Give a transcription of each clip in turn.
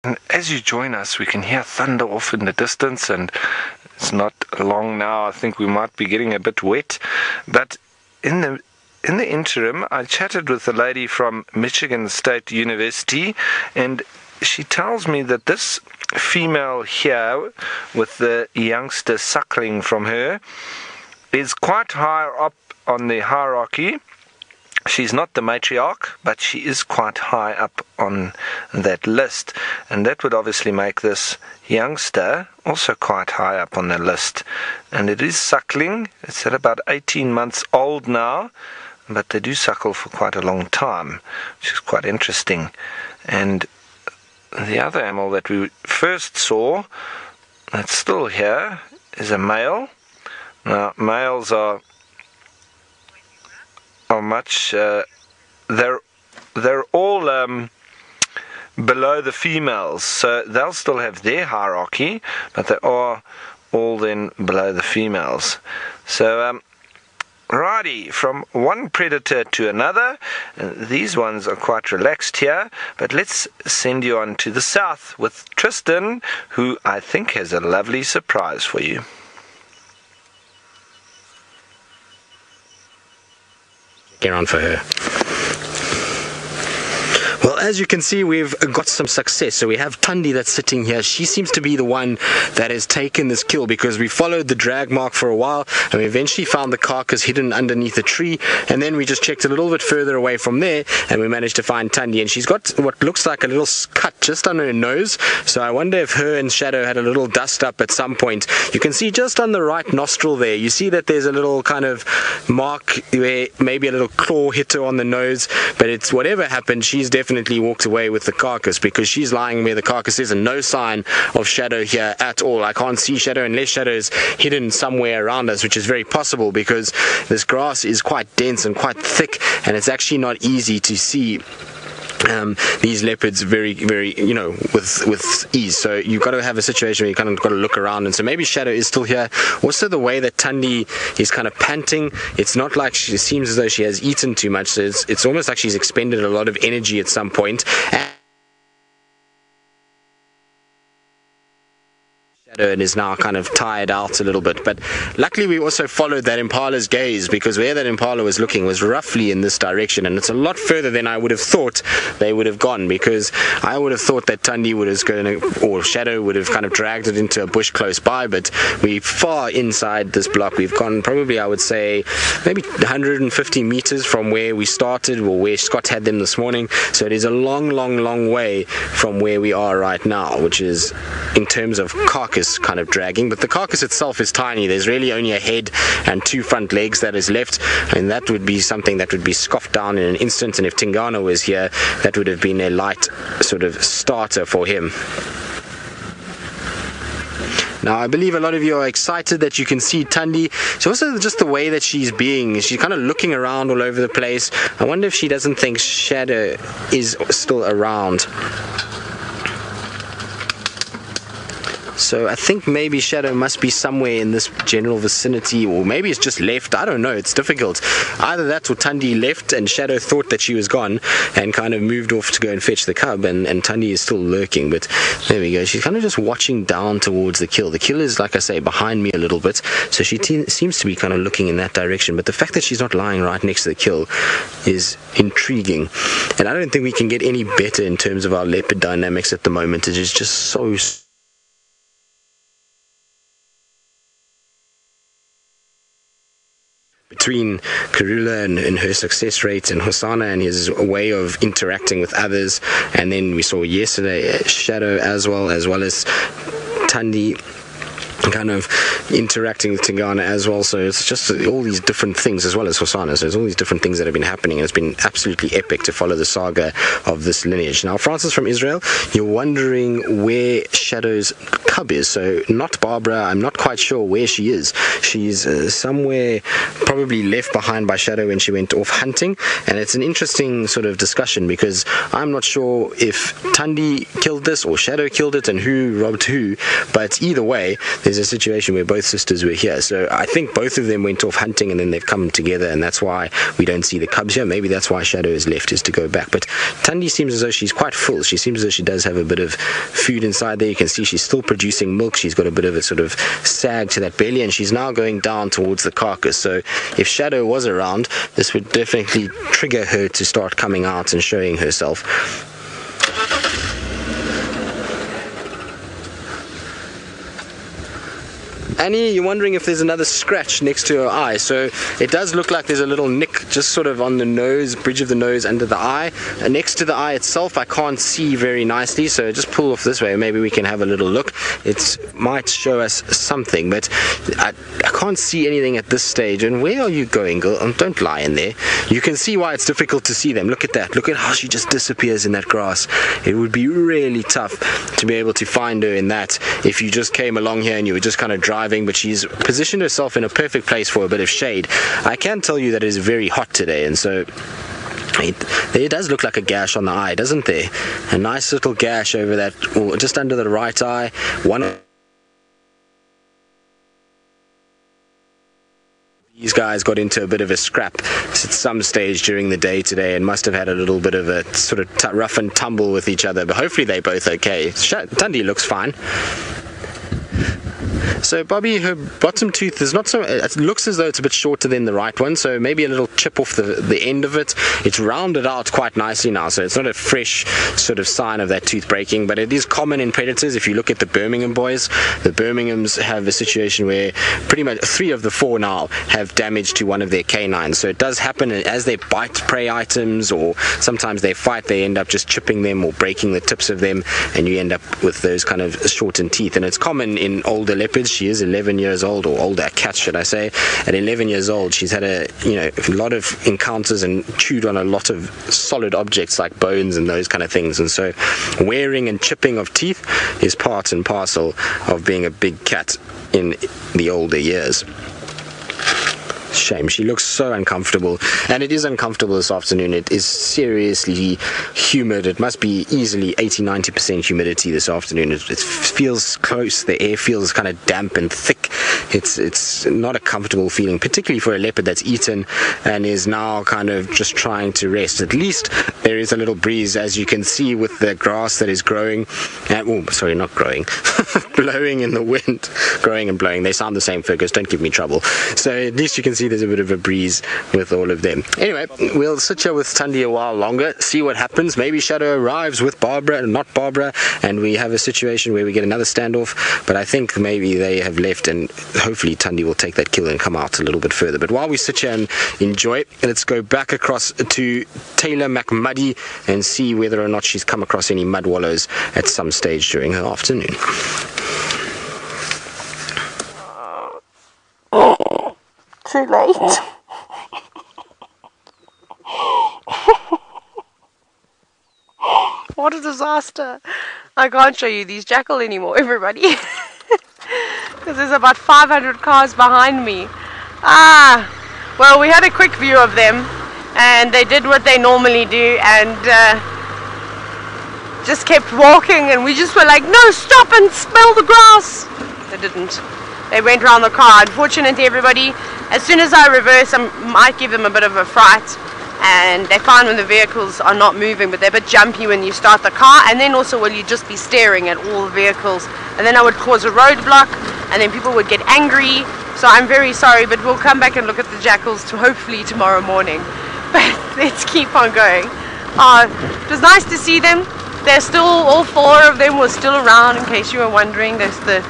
And as you join us, we can hear thunder off in the distance, and it's not long now. I think we might be getting a bit wet. But in the interim, I chatted with a lady from Michigan State University, and she tells me that this female here, with the youngster suckling from her, is quite high up on the hierarchy. She's not the matriarch, but she is quite high up on that list. And that would obviously make this youngster also quite high up on the list. And it is suckling. It's at about 18 months old now, but they do suckle for quite a long time, which is quite interesting. And the other animal that we first saw, that's still here, is a male. Now, males are much they're all below the females, so they'll still have their hierarchy, but they are all then below the females. So righty, from one predator to another. These ones are quite relaxed here, but let's send you on to the south with Tristan, who I think has a lovely surprise for you. On for her. Well, as you can see, we've got some success. So we have Thandi that's sitting here. She seems to be the one that has taken this kill, because we followed the drag mark for a while and we eventually found the carcass hidden underneath a tree, and then we just checked a little bit further away from there and we managed to find Thandi, and she's got what looks like a little cut just on her nose. So I wonder if her and Shadow had a little dust up at some point. You can see just on the right nostril there, you see that there's a little kind of mark where maybe a little claw hit her on the nose, but it's whatever happened, she's definitely walked away with the carcass, because she's lying where the carcass is and no sign of Shadow here at all. I can't see Shadow unless Shadow is hidden somewhere around us, which is very possible because this grass is quite dense and quite thick, and it's actually not easy to see these leopards very, you know, with ease. So you've got to have a situation where you kind of got to look around, and so maybe Shadow is still here. Also, the way that Thandi is kind of panting, it's not like she seems as though she has eaten too much, so it's almost like she's expended a lot of energy at some point. And is now kind of tired out a little bit. But luckily we also followed that Impala's gaze, because where that Impala was looking was roughly in this direction, and it's a lot further than I would have thought they would have gone, because I would have thought that Thandi would have gone, or Shadow would have kind of dragged it into a bush close by, but we're far inside this block. We've gone probably, I would say, maybe 150 meters from where we started, or where Scott had them this morning. So it is a long way from where we are right now, which is, in terms of carcass, kind of dragging, but the carcass itself is tiny. There's really only a head and two front legs that is left, and that would be something that would be scoffed down in an instant, and if Tingana was here, that would have been a light sort of starter for him. Now, I believe a lot of you are excited that you can see Thandi. So also just the way that she's kind of looking around all over the place. I wonder if she doesn't think Shadow is still around. So I think maybe Shadow must be somewhere in this general vicinity, or maybe it's just left. I don't know, it's difficult. Either that or Thandi left and Shadow thought that she was gone and kind of moved off to go and fetch the cub, and Thandi is still lurking. But there we go, she's kind of just watching down towards the kill. The kill is, like I say, behind me a little bit, so she seems to be kind of looking in that direction. But the fact that she's not lying right next to the kill is intriguing, and I don't think we can get any better in terms of our leopard dynamics at the moment. It is just so between Kruger and her success rate, and Hosanna and his way of interacting with others, and then we saw yesterday Shadow as well as Thandi kind of interacting with Tingana as well. So it's just all these different things, as well as Hosanna. So there's all these different things that have been happening, and it's been absolutely epic to follow the saga of this lineage. Now, Francis from Israel, you're wondering where Shadow's cub is. So not Barbara, I'm not quite sure where she is. She's somewhere probably left behind by Shadow when she went off hunting, and it's an interesting sort of discussion, because I'm not sure if Thandi killed this or Shadow killed it and who robbed who, but either way, there's there's a situation where both sisters were here. So I think both of them went off hunting and then they've come together, and that's why we don't see the cubs here. Maybe that's why Shadow is left, is to go back. But Thandi seems as though she's quite full. She seems as though she does have a bit of food inside there. You can see she's still producing milk. She's got a bit of a sort of sag to that belly, and she's now going down towards the carcass. So if Shadow was around, this would definitely trigger her to start coming out and showing herself. Annie, you're wondering if there's another scratch next to her eye. So it does look like there's a little nick just sort of on the nose, bridge of the nose, under the eye. Next to the eye itself, I can't see very nicely, so just pull off this way. Maybe we can have a little look. It might show us something, but I can't see anything at this stage. And where are you going, girl? Don't lie in there. You can see why it's difficult to see them. Look at that. Look at how she just disappears in that grass. It would be really tough to be able to find her in that if you just came along here and you were just kind of driving, but she's positioned herself in a perfect place for a bit of shade. I can tell you that it is very hot today, and so there does look like a gash on the eye, doesn't there? A nice little gash over that, or just under the right eye. These guys got into a bit of a scrap at some stage during the day today and must have had a little bit of a sort of rough and tumble with each other, but hopefully they're both okay. Thandi looks fine. So Bobby, her bottom tooth is not so, it looks as though it's a bit shorter than the right one, so maybe a little chip off the end of it. It's rounded out quite nicely now, so it's not a fresh sort of sign of that tooth breaking, but it is common in predators. If you look at the Birmingham boys, the Birminghams have a situation where pretty much 3 of the 4 now have damage to one of their canines. So it does happen as they bite prey items, or sometimes they fight, they end up just chipping them or breaking the tips of them, and you end up with those kind of shortened teeth. And it's common in older leopards. She is 11 years old, or older, cat should I say. At 11 years old, she's had a lot of encounters and chewed on a lot of solid objects like bones and those kind of things, and so wearing and chipping of teeth is part and parcel of being a big cat in the older years. Shame, she looks so uncomfortable, and it is uncomfortable this afternoon. It is seriously humid. It must be easily 80-90% humidity this afternoon. It feels close, the air feels kind of damp and thick. It's not a comfortable feeling, particularly for a leopard that's eaten and is now kind of just trying to rest. At least there is a little breeze, as you can see, with the grass that is growing, not growing, blowing in the wind. Growing and blowing, they sound the same, Fergus, don't give me trouble. So at least you can see there's a bit of a breeze with all of them. Anyway, we'll sit here with Thandi a while longer, see what happens. Maybe Shadow arrives with Barbara, not Barbara, and we have a situation where we get another standoff, but I think maybe they have left, and hopefully Thandi will take that kill and come out a little bit further. But while we sit here and enjoy, let's go back across to Taylor McMuddy and see whether or not she's come across any mud wallows at some stage during her afternoon. Too late. What a disaster. I can't show you these Jackal anymore, everybody. Because there's about 500 cars behind me. Well, we had a quick view of them, and they did what they normally do, and just kept walking, and we just were like, no, stop and smell the grass. They didn't. They went around the car. Unfortunately, everybody, as soon as I reverse, I might give them a bit of a fright, and they find when the vehicles are not moving, but they're a bit jumpy when you start the car, and then also will you just be staring at all the vehicles, and then I would cause a roadblock, and then people would get angry. So I'm very sorry, but we'll come back and look at the jackals hopefully tomorrow morning. But let's keep on going. It was nice to see them. They're still, all 4 of them were still around, in case you were wondering. There's the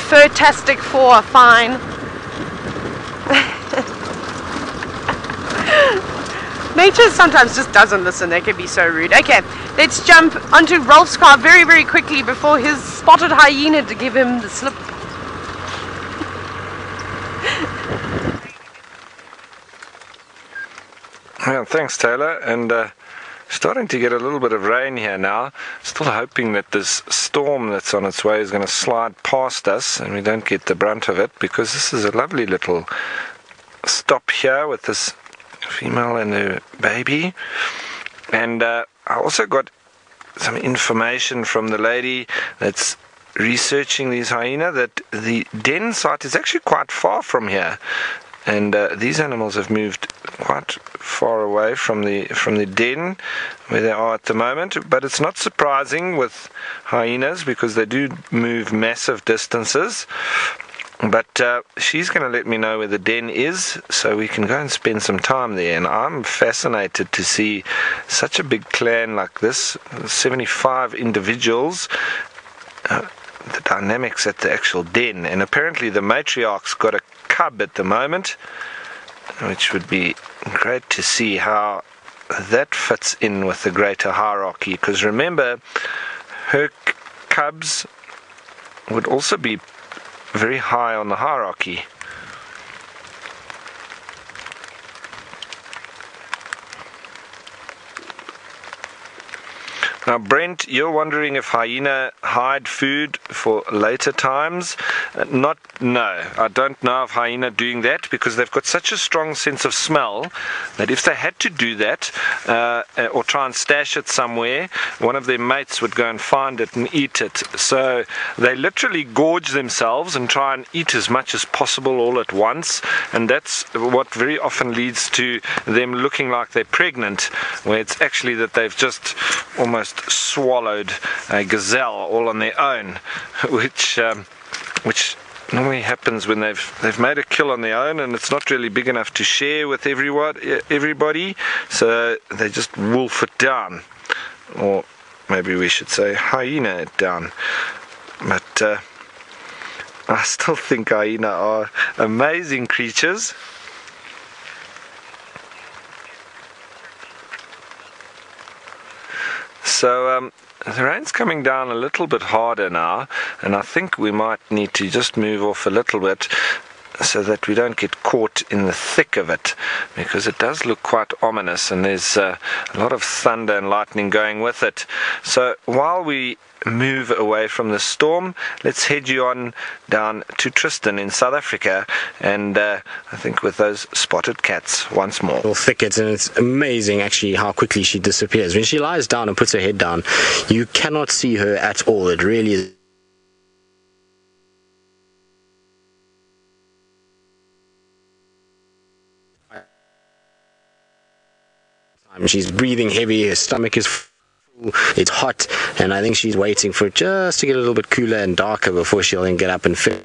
fantastic 4 are fine. Nature sometimes just doesn't listen. They can be so rude. Okay, let's jump onto Rolf's car very, very quickly before his spotted hyena to give him the slip. Well, thanks, Taylor. And starting to get a little bit of rain here now. Still hoping that this storm that's on its way is going to slide past us and we don't get the brunt of it, because this is a lovely little stop here with this female and her baby. And I also got some information from the lady that's researching these hyena that the den site is actually quite far from here, and these animals have moved quite far away from the den where they are at the moment. But it's not surprising with hyenas because they do move massive distances. But she's going to let me know where the den is so we can go and spend some time there. And I'm fascinated to see such a big clan like this, 75 individuals, the dynamics at the actual den. And apparently the matriarch's got a cub at the moment, which would be great to see how that fits in with the greater hierarchy. Because remember, her cubs would also be very high on the hierarchy. Now, Brent, you're wondering if hyena hide food for later times. No, I don't know of hyena doing that because they've got such a strong sense of smell that if they had to do that or try and stash it somewhere, one of their mates would go and find it and eat it. So they literally gorge themselves and try and eat as much as possible all at once, and that's what very often leads to them looking like they're pregnant, where it's actually that they've just almost swallowed a gazelle all on their own, which normally happens when they've made a kill on their own and it's not really big enough to share with everybody, so they just wolf it down, or maybe we should say hyena it down. But I still think hyena are amazing creatures. So the rain's coming down a little bit harder now, and I think we might need to just move off a little bit so that we don't get caught in the thick of it, because it does look quite ominous and there's a lot of thunder and lightning going with it. So while we move away from the storm, let's head you on down to Tristan in South Africa, and I think with those spotted cats once more. Thickets, and it's amazing actually how quickly she disappears. When she lies down and puts her head down, you cannot see her at all. It really is. She's breathing heavy, her stomach is full, it's hot, and I think she's waiting for it just to get a little bit cooler and darker before she'll then get up and fit.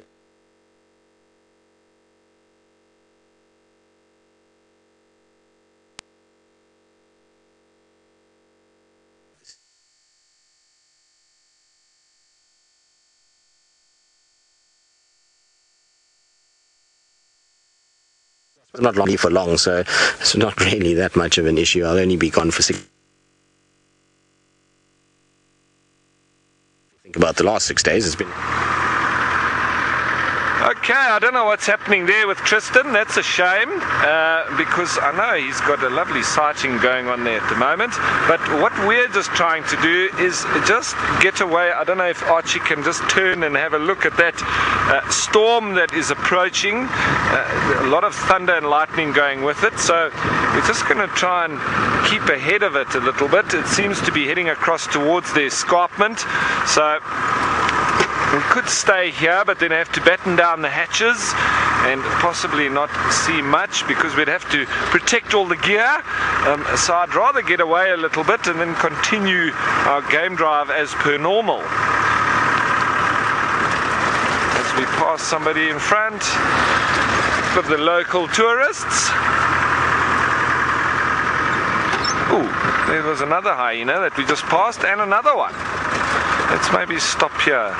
Not long for long, so it's not really that much of an issue. I'll only be gone for 6. Think about the last 6 days. It's been. Okay, I don't know what's happening there with Tristan. That's a shame, because I know he's got a lovely sighting going on there at the moment. But what we're just trying to do is just get away. I don't know if Archie can just turn and have a look at that storm that is approaching. A lot of thunder and lightning going with it. So we're just going to try and keep ahead of it a little bit. It seems to be heading across towards the escarpment. So we could stay here, but then have to batten down the hatches and possibly not see much because we'd have to protect all the gear. So I'd rather get away a little bit and then continue our game drive as per normal. As we pass somebody in front of the local tourists. Ooh, there was another hyena that we just passed, and another one. Let's maybe stop here.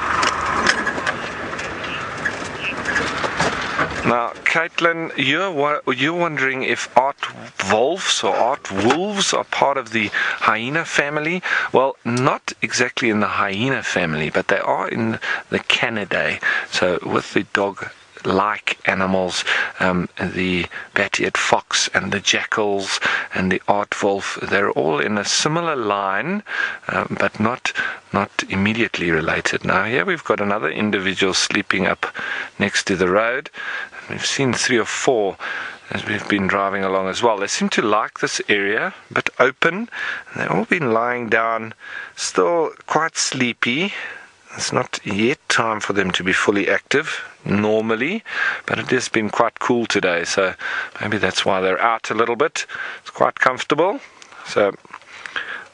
Now, Caitlin, you're wondering if aardwolves or aardwolves are part of the hyena family. Well, not exactly in the hyena family, but they are in the Canidae. So with the dog-like animals, the bat-eared fox and the jackals and the aardwolf, they're all in a similar line, but not immediately related. Now here we've got another individual sleeping up next to the road. We've seen 3 or 4 as we've been driving along as well. They seem to like this area, a bit open. They've all been lying down, still quite sleepy. It's not yet time for them to be fully active normally, but it has been quite cool today, so maybe that's why they're out a little bit. It's quite comfortable, so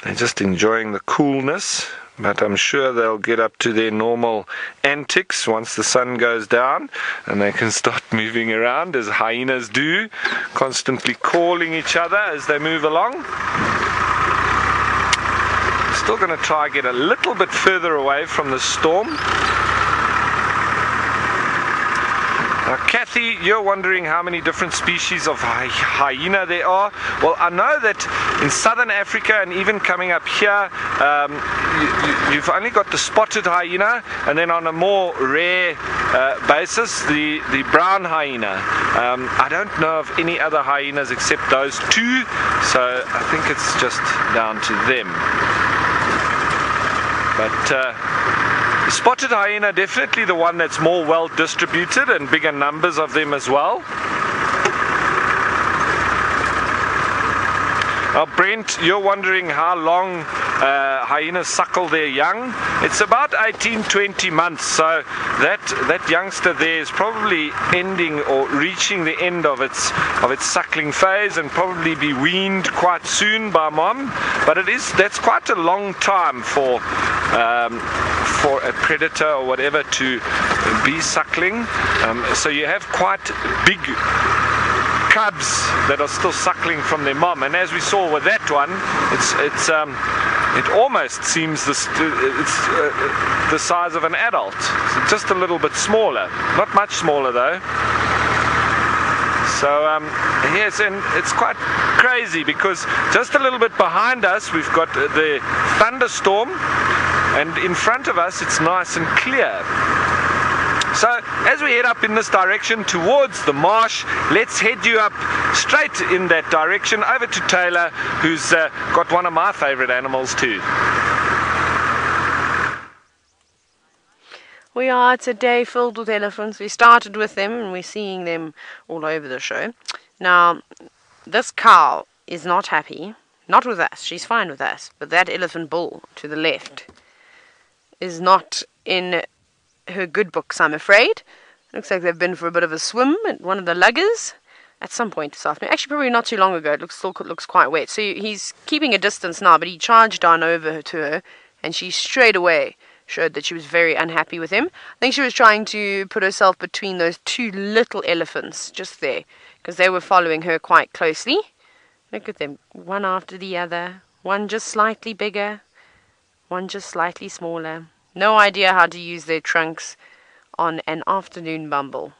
they're just enjoying the coolness, but I'm sure they'll get up to their normal antics once the sun goes down and they can start moving around as hyenas do, constantly calling each other as they move along. Still going to try and get a little bit further away from the storm. Now, Kathy, you're wondering how many different species of hyena there are. Well, I know that in southern Africa and even coming up here, you've only got the spotted hyena, and then on a more rare basis, the brown hyena. I don't know of any other hyenas except those two, so I think it's just down to them. But the spotted hyena, definitely the one that's more well distributed and bigger numbers of them as well. Now, Brent, you're wondering how long hyenas suckle their young. It's about 18-20 months, so that youngster there is probably ending or reaching the end of its suckling phase and probably be weaned quite soon by mom. But that's quite a long time for a predator or whatever to be suckling. So you have quite big cubs that are still suckling from their mom, and as we saw with that one, it almost seems it's the size of an adult, so just a little bit smaller, not much smaller though. So yes, and it's quite crazy because just a little bit behind us we've got the thunderstorm, and in front of us it's nice and clear. So as we head up in this direction towards the marsh, let's head you up straight in that direction over to Taylor, who's got one of my favorite animals too. We are today filled with elephants. We started with them and we're seeing them all over the show. Now, this cow is not happy, not with us, she's fine with us, but that elephant bull to the left is not in her good books, I'm afraid. Looks like they've been for a bit of a swim at one of the luggers at some point this afternoon. Actually, probably not too long ago. It still looks quite wet. So he's keeping a distance now, but he charged on over to her, and she straight away showed that she was very unhappy with him. I think she was trying to put herself between those two little elephants just there, because they were following her quite closely. Look at them, one after the other. One just slightly bigger, one just slightly smaller. No idea how to use their trunks on an afternoon bumble.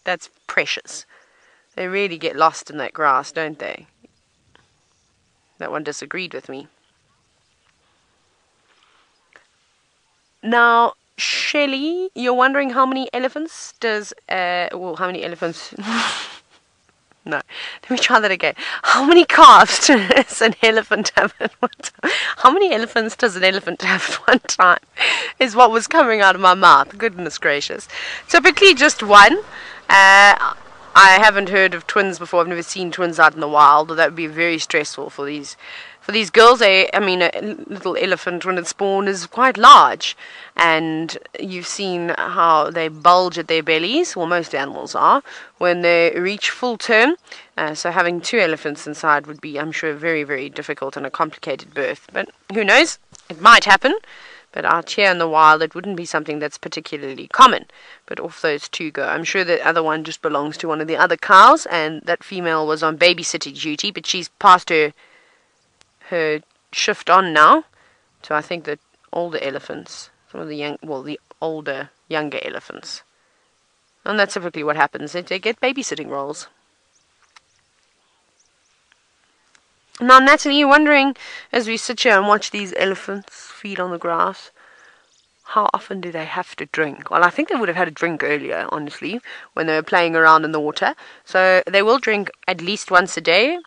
That's precious. They really get lost in that grass, don't they? That one disagreed with me. Now, Shelley, you're wondering how many elephants does... how many elephants... No, let me try that again. How many calves does an elephant have at one time? How many elephants does an elephant have at one time? Is what was coming out of my mouth. Goodness gracious. Typically just one. I haven't heard of twins before. I've never seen twins out in the wild. That would be very stressful for these girls. A little elephant when it's born is quite large, and you've seen how they bulge at their bellies, well, most animals are, when they reach full term. So having two elephants inside would be, I'm sure, very, very difficult and a complicated birth. But who knows? It might happen. But out here in the wild, it wouldn't be something that's particularly common. But off those two go. I'm sure the other one just belongs to one of the other cows, and that female was on babysitting duty, but she's past her shift on now. So I think that older elephants, some of the older, younger elephants. And that's typically what happens. They get babysitting roles. Now, Natalie, you're wondering, as we sit here and watch these elephants feed on the grass, how often do they have to drink? Well, I think they would have had a drink earlier, honestly, when they were playing around in the water. So they will drink at least once a day.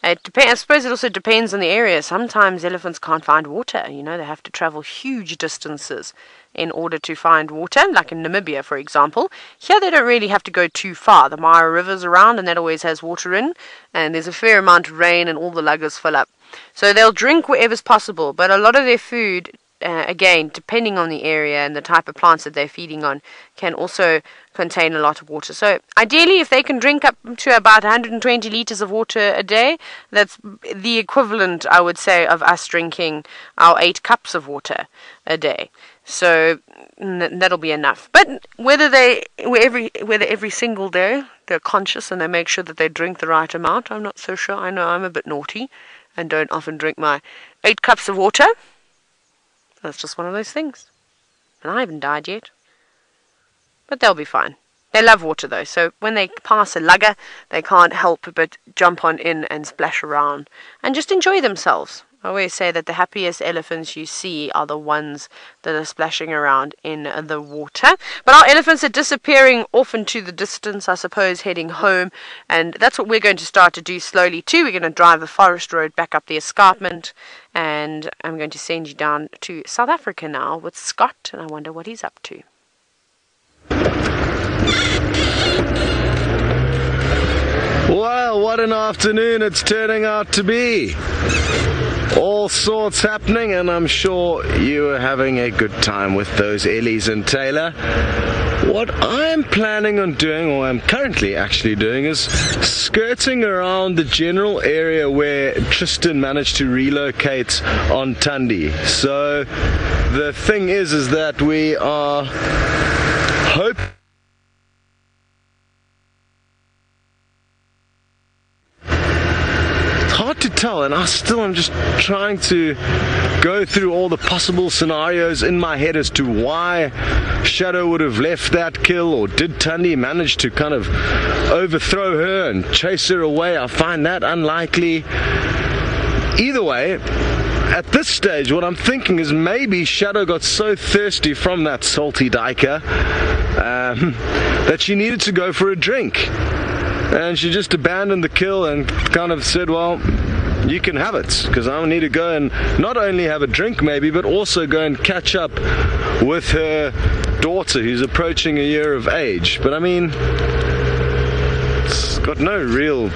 I suppose it also depends on the area. Sometimes elephants can't find water. You know, they have to travel huge distances in order to find water, like in Namibia, for example. Here they don't really have to go too far. The Mara River's around, and that always has water in, and there's a fair amount of rain, and all the luggers fill up. So they'll drink wherever's possible, but a lot of their food again, depending on the area and the type of plants that they're feeding on, can also contain a lot of water. So ideally, if they can drink up to about 120 liters of water a day, that's the equivalent, I would say, of us drinking our 8 cups of water a day. So that'll be enough. But whether every single day they're conscious and they make sure that they drink the right amount, I'm not so sure. I know I'm a bit naughty and don't often drink my 8 cups of water. That's just one of those things. And I haven't died yet. But they'll be fine. They love water though, so when they pass a lugger, they can't help but jump on in and splash around and just enjoy themselves. I always say that the happiest elephants you see are the ones that are splashing around in the water. But our elephants are disappearing off into the distance, I suppose, heading home. And that's what we're going to start to do slowly too. We're going to drive the forest road back up the escarpment. And I'm going to send you down to South Africa now with Scott. And I wonder what he's up to. Well, what an afternoon it's turning out to be. All sorts happening, and I'm sure you are having a good time with those Ellies and Taylor. What I'm planning on doing, or I'm currently actually doing, is skirting around the general area where Tristan managed to relocate on Thandi. So the thing is that we are hoping hard to tell, and I'm just trying to go through all the possible scenarios in my head as to why Shadow would have left that kill, or did Thandi manage to kind of overthrow her and chase her away. I find that unlikely. Either way, at this stage what I'm thinking is maybe Shadow got so thirsty from that salty duiker that she needed to go for a drink. And she just abandoned the kill and kind of said, well, you can have it, because I need to go and not only have a drink maybe, but also go and catch up with her daughter who's approaching a year of age. But I mean, it's got no real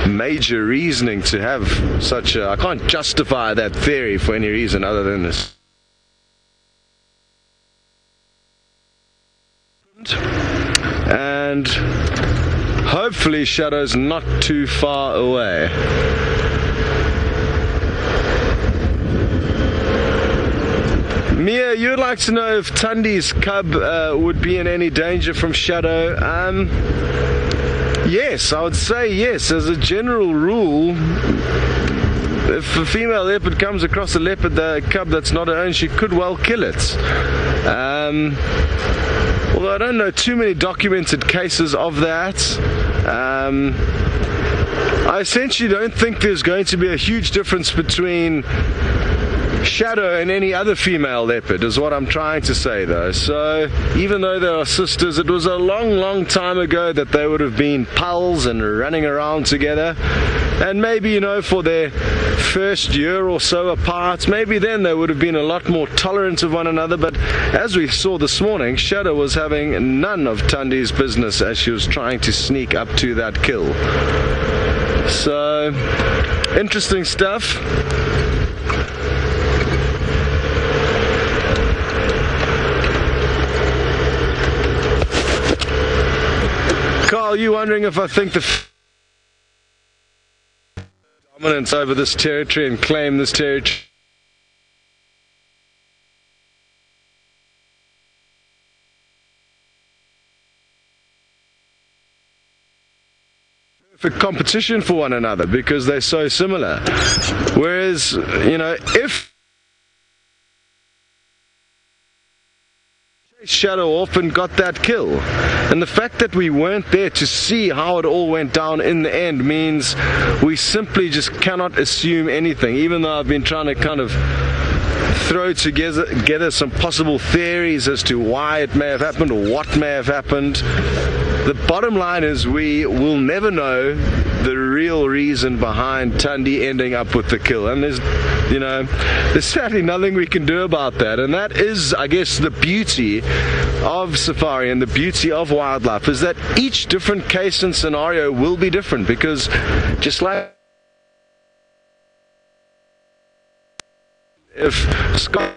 major reasoning to have such a... I can't justify that theory for any reason other than this. And hopefully Shadow's not too far away. Mia, you'd like to know if Thandi's cub would be in any danger from Shadow? Yes, I would say yes. As a general rule, if a female leopard comes across a leopard, the cub that's not her own, she could well kill it. Although I don't know too many documented cases of that. I essentially don't think there's going to be a huge difference between Shadow and any other female leopard, is what I'm trying to say though. So even though they are sisters, it was a long time ago that they would have been pals and running around together. And maybe, you know, for their first year or so apart, maybe then they would have been a lot more tolerant of one another. But as we saw this morning, Shadow was having none of Thandi's business as she was trying to sneak up to that kill. So, interesting stuff. Carl, you wondering if I think the dominance over this territory and claim this territory? For competition for one another because they're so similar. Whereas, you know, if Shadow off and got that kill, and the fact that we weren't there to see how it all went down in the end means we simply just cannot assume anything, even though I've been trying to kind of throw together some possible theories as to why it may have happened or what may have happened. The bottom line is we will never know the real reason behind Thandi ending up with the kill, and there's sadly nothing we can do about that. And that is, I guess, the beauty of safari and the beauty of wildlife, is that each different case and scenario will be different, because just like if Scott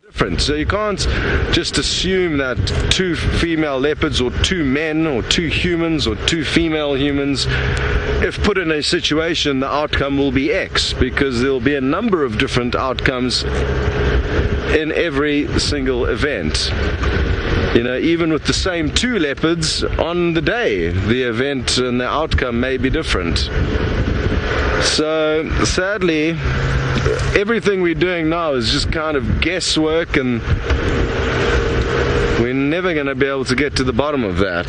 different. So you can't just assume that two female leopards or two men or two humans or two female humans, if put in a situation, the outcome will be X, because there will be a number of different outcomes in every single event. You know, even with the same two leopards on the day, the event and the outcome may be different. So sadly, everything we're doing now is just kind of guesswork, and we're never going to be able to get to the bottom of that,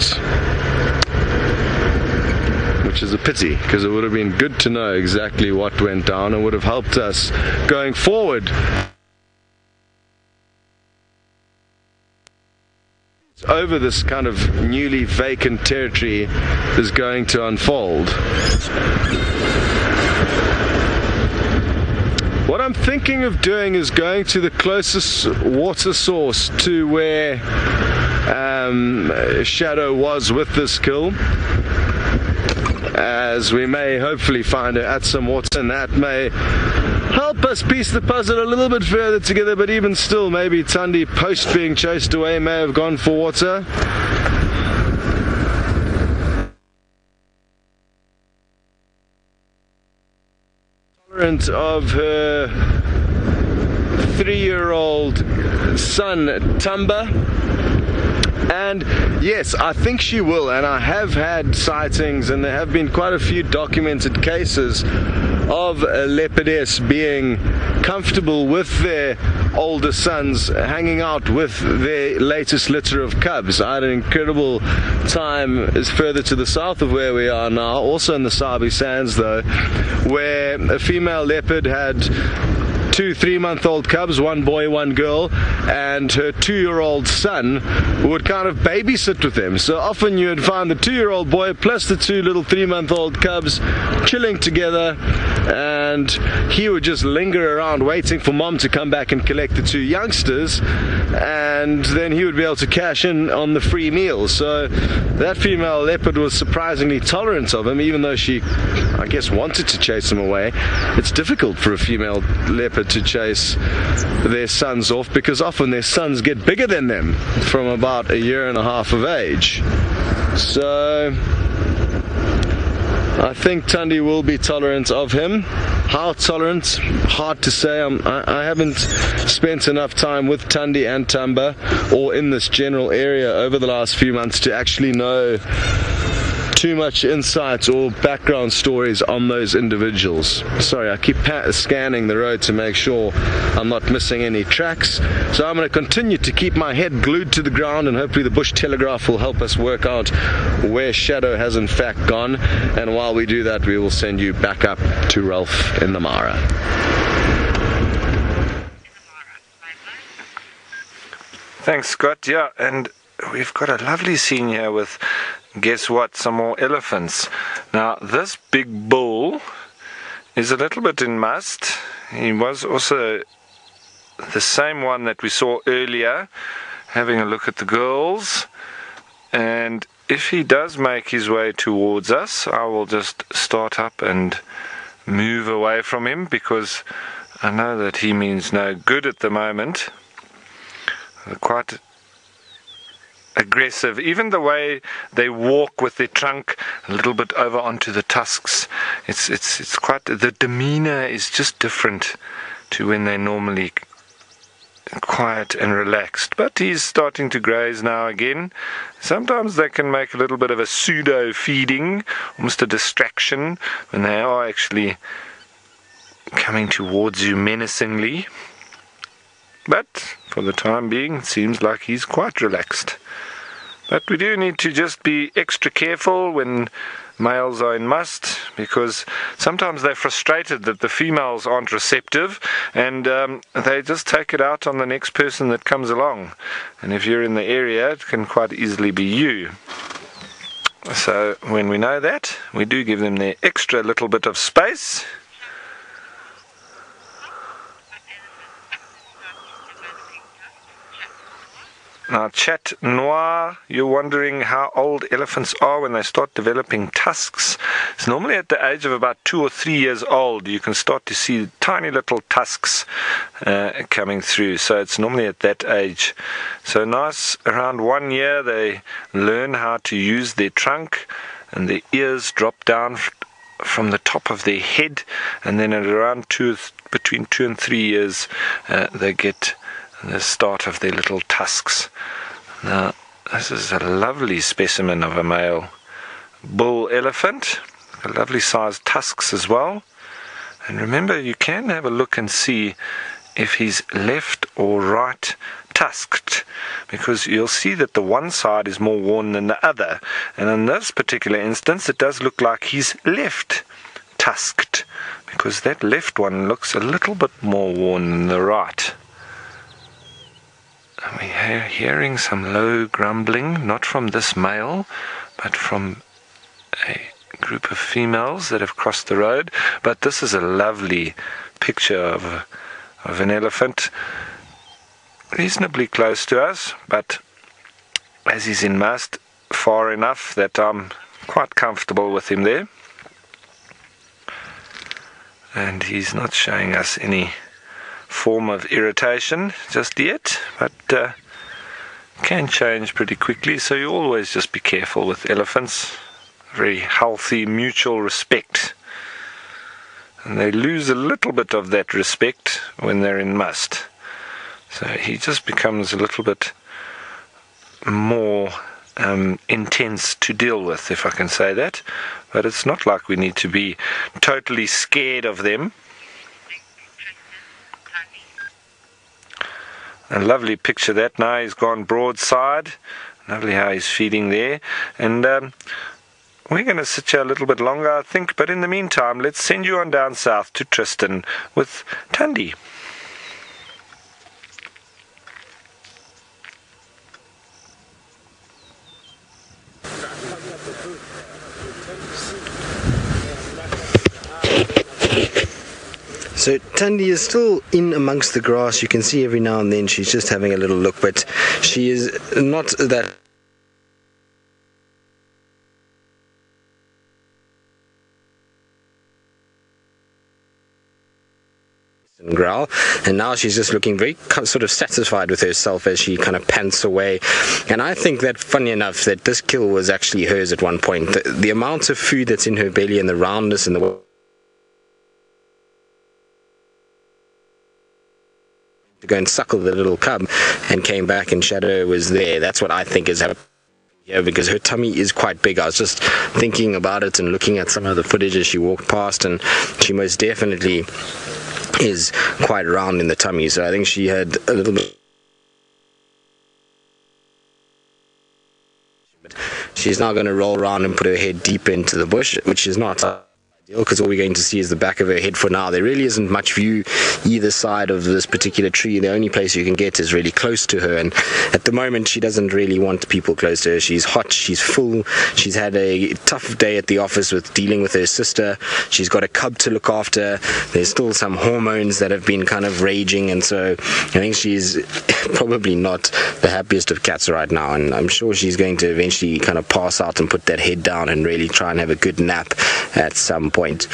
which is a pity, because it would have been good to know exactly what went down and would have helped us going forward. Over this kind of newly vacant territory is going to unfold. What I'm thinking of doing is going to the closest water source to where Shadow was with this kill, as we may hopefully find her at some water, and that may help us piece the puzzle a little bit further together. But even still, maybe Thandi, post being chased away, may have gone for water. Tolerant of her 3-year-old son Tumba. And yes, I think she will, and I have had sightings, and there have been quite a few documented cases of a leopardess being comfortable with their older sons hanging out with their latest litter of cubs. I had an incredible time is further to the south of where we are now, also in the Sabi sands though, where a female leopard had 2 3-month-old cubs, one boy, one girl, and her 2-year-old son would kind of babysit with them. So often you would find the 2-year-old boy plus the 2 little 3-month-old cubs chilling together, and he would just linger around waiting for mom to come back and collect the 2 youngsters, and then he would be able to cash in on the free meal. So that female leopard was surprisingly tolerant of him, even though she, I guess, wanted to chase him away. It's difficult for a female leopard to chase their sons off, because often their sons get bigger than them from about 1.5 years of age. So I think Thandi will be tolerant of him. How tolerant? Hard to say. I haven't spent enough time with Thandi and Tumba or in this general area over the last few months to actually know too much insight or background stories on those individuals. Sorry, I keep scanning the road to make sure I'm not missing any tracks. So I'm going to continue to keep my head glued to the ground, and hopefully the bush telegraph will help us work out where Shadow has in fact gone. And while we do that, we will send you back up to Ralph in the Mara. Thanks, Scott. Yeah, and we've got a lovely scene here with, guess what, some more elephants. Now this big bull is a little bit in musth. He was also the same one that we saw earlier, having a look at the girls. And if he does make his way towards us, I will just start up and move away from him, because I know that he means no good at the moment. Quite aggressive, even the way they walk with their trunk a little bit over onto the tusks. It's quite, the demeanor is just different to when they're normally quiet and relaxed. But he's starting to graze now again. Sometimes they can make a little bit of a pseudo feeding, almost a distraction, when they are actually coming towards you menacingly. But for the time being, it seems like he's quite relaxed. But we do need to just be extra careful when males are in musth, because sometimes they're frustrated that the females aren't receptive, and they just take it out on the next person that comes along. And if you're in the area, it can quite easily be you. So when we know that, we do give them their extra little bit of space. Now, Chat Noir, you're wondering how old elephants are when they start developing tusks. It's normally at the age of about 2 or 3 years old. You can start to see tiny little tusks coming through. So it's normally at that age. So nice, around 1 year, they learn how to use their trunk, and their ears drop down from the top of their head. And then at around between 2 and 3 years, they get the start of their little tusks. Now, this is a lovely specimen of a male bull elephant. Lovely sized tusks as well. And remember, you can have a look and see if he's left or right tusked, because you'll see that the one side is more worn than the other. And in this particular instance, it does look like he's left tusked, because that left one looks a little bit more worn than the right. We're hearing some low grumbling, not from this male, but from a group of females that have crossed the road. But this is a lovely picture of an elephant, reasonably close to us, but as he's in musth, far enough that I'm quite comfortable with him there. And he's not showing us any form of irritation just yet, but can change pretty quickly, so you always just be careful with elephants. Very healthy mutual respect, and they lose a little bit of that respect when they're in musth, so he just becomes a little bit more intense to deal with, if I can say that. But it's not like we need to be totally scared of them. A lovely picture that. Now he's gone broadside. Lovely how he's feeding there. And we're going to sit here a little bit longer, I think. But in the meantime, let's send you on down south to Tristan with Thandi. So Thandi is still in amongst the grass. You can see every now and then she's just having a little look, but she is not that growl, and now she's just looking very sort of satisfied with herself as she kind of pants away. And I think that, funny enough, that this kill was actually hers at one point. The amount of food that's in her belly and the roundness and the to go and suckle the little cub, and came back and Shadow was there. That's what I think is happening here, because her tummy is quite big. I was just thinking about it and looking at some of the footage as she walked past, and she most definitely is quite round in the tummy. So I think she had a little bit. She's now going to roll around and put her head deep into the bush, which is not ideal, because all we're going to see is the back of her head for now. There really isn't much view either side of this particular tree. The only place you can get is really close to her, and at the moment she doesn't really want people close to her. She's hot, she's full, she's had a tough day at the office with dealing with her sister. She's got a cub to look after. There's still some hormones that have been kind of raging, and so I think she's probably not the happiest of cats right now, and I'm sure she's going to eventually kind of pass out and put that head down and really try and have a good nap at some point.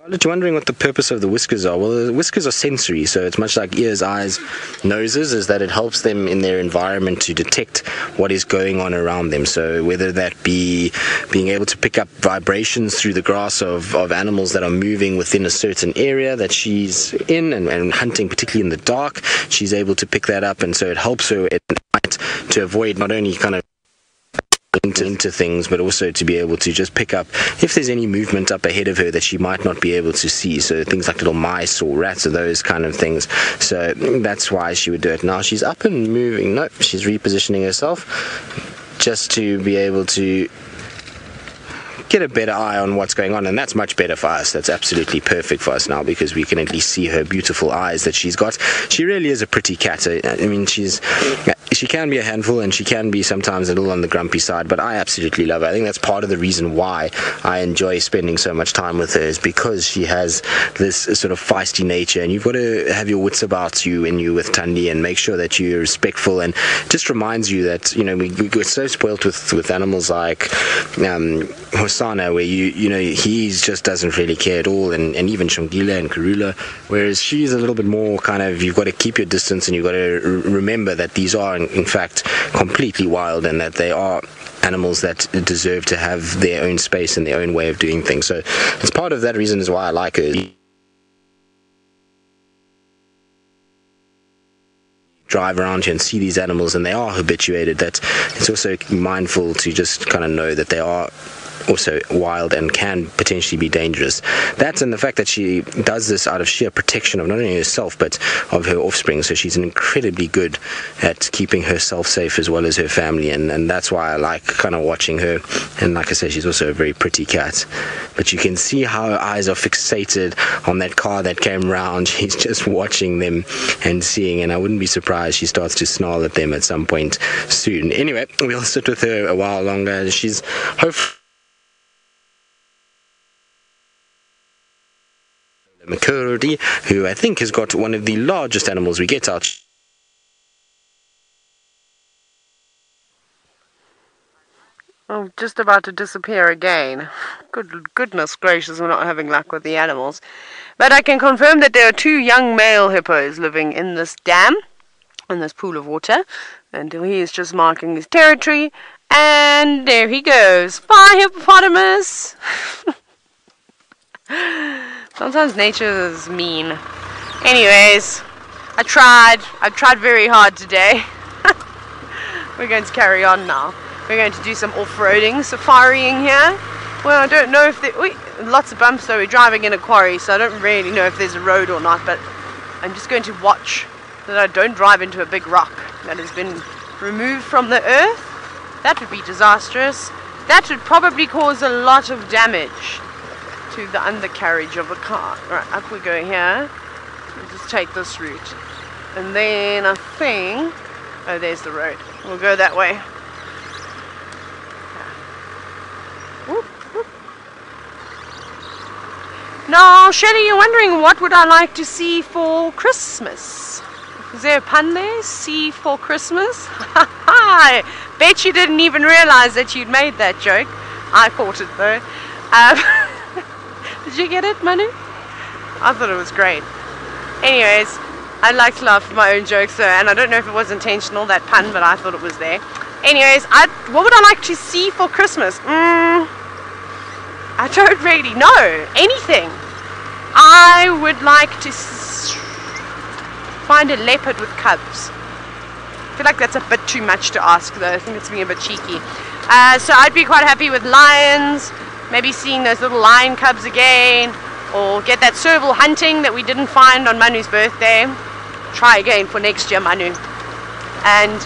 You're wondering what the purpose of the whiskers are. Well, the whiskers are sensory, so it's much like ears, eyes, noses, is that it helps them in their environment to detect what is going on around them. So whether that be being able to pick up vibrations through the grass of animals that are moving within a certain area that she's in, and hunting particularly in the dark, she's able to pick that up, and so it helps her at night to avoid not only kind of into things, but also to be able to just pick up if there's any movement up ahead of her that she might not be able to see. So things like little mice or rats or those kind of things. So that's why she would do it. Now she's up and moving. Nope, she's repositioning herself just to be able to get a better eye on what's going on, and that's much better for us. That's absolutely perfect for us now, because we can at least see her beautiful eyes that she's got. She really is a pretty cat. I mean, she's she can be a handful, and she can be sometimes a little on the grumpy side, but I absolutely love her. I think that's part of the reason why I enjoy spending so much time with her, is because she has this sort of feisty nature, and you've got to have your wits about you when you're with Thandi and make sure that you're respectful, and just reminds you that, you know, we get so spoilt with animals like Hosana, where he just doesn't really care at all, and even Shongila and Karula, whereas she's a little bit more kind of, you've got to keep your distance, and you've got to remember that these are in fact completely wild, and that they are animals that deserve to have their own space and their own way of doing things. So it's part of that reason is why I like her. Drive around here and see these animals, and they are habituated, that it's also mindful to just kind of know that they are also wild and can potentially be dangerous. That, and the fact that she does this out of sheer protection of not only herself but of her offspring, so she's incredibly good at keeping herself safe as well as her family, and that's why I like kind of watching her. And like I say, she's also a very pretty cat, but you can see how her eyes are fixated on that car that came round. She's just watching them and seeing, and I wouldn't be surprised she starts to snarl at them at some point soon. Anyway, we'll sit with her a while longer. She's hopefully McCurdy, who I think has got one of the largest animals we get out. Oh, just about to disappear again. Goodness gracious, we're not having luck with the animals. But I can confirm that there are 2 young male hippos living in this dam, in this pool of water, and he is just marking his territory, and there he goes. Bye, hippopotamus! Sometimes nature is mean. Anyways, I tried very hard today. We're going to carry on now. We're going to do some off-roading, safaring here. Well, I don't know if there... lots of bumps though. We're driving in a quarry, so I don't really know if there's a road or not, but I'm just going to watch that I don't drive into a big rock that has been removed from the earth. That would be disastrous. That would probably cause a lot of damage to the undercarriage of a car. Right, up we go here. We'll just take this route. And then I think... oh, there's the road. We'll go that way. Whoop, whoop. Now, Shelley, you're wondering what would I like to see for Christmas? Is there a pun there? See for Christmas? Ha ha! Bet you didn't even realize that you'd made that joke. I caught it though. Did you get it, Manu? I thought it was great. Anyways, I like to laugh at my own jokes though, and I don't know if it was intentional, that pun, but I thought it was there. Anyways, what would I like to see for Christmas? I don't really know. Anything. I would like to find a leopard with cubs. I feel like that's a bit too much to ask though. I think it's being a bit cheeky. So I'd be quite happy with lions. Maybe seeing those little lion cubs again, or get that serval hunting that we didn't find on Manu's birthday. Try again for next year, Manu. And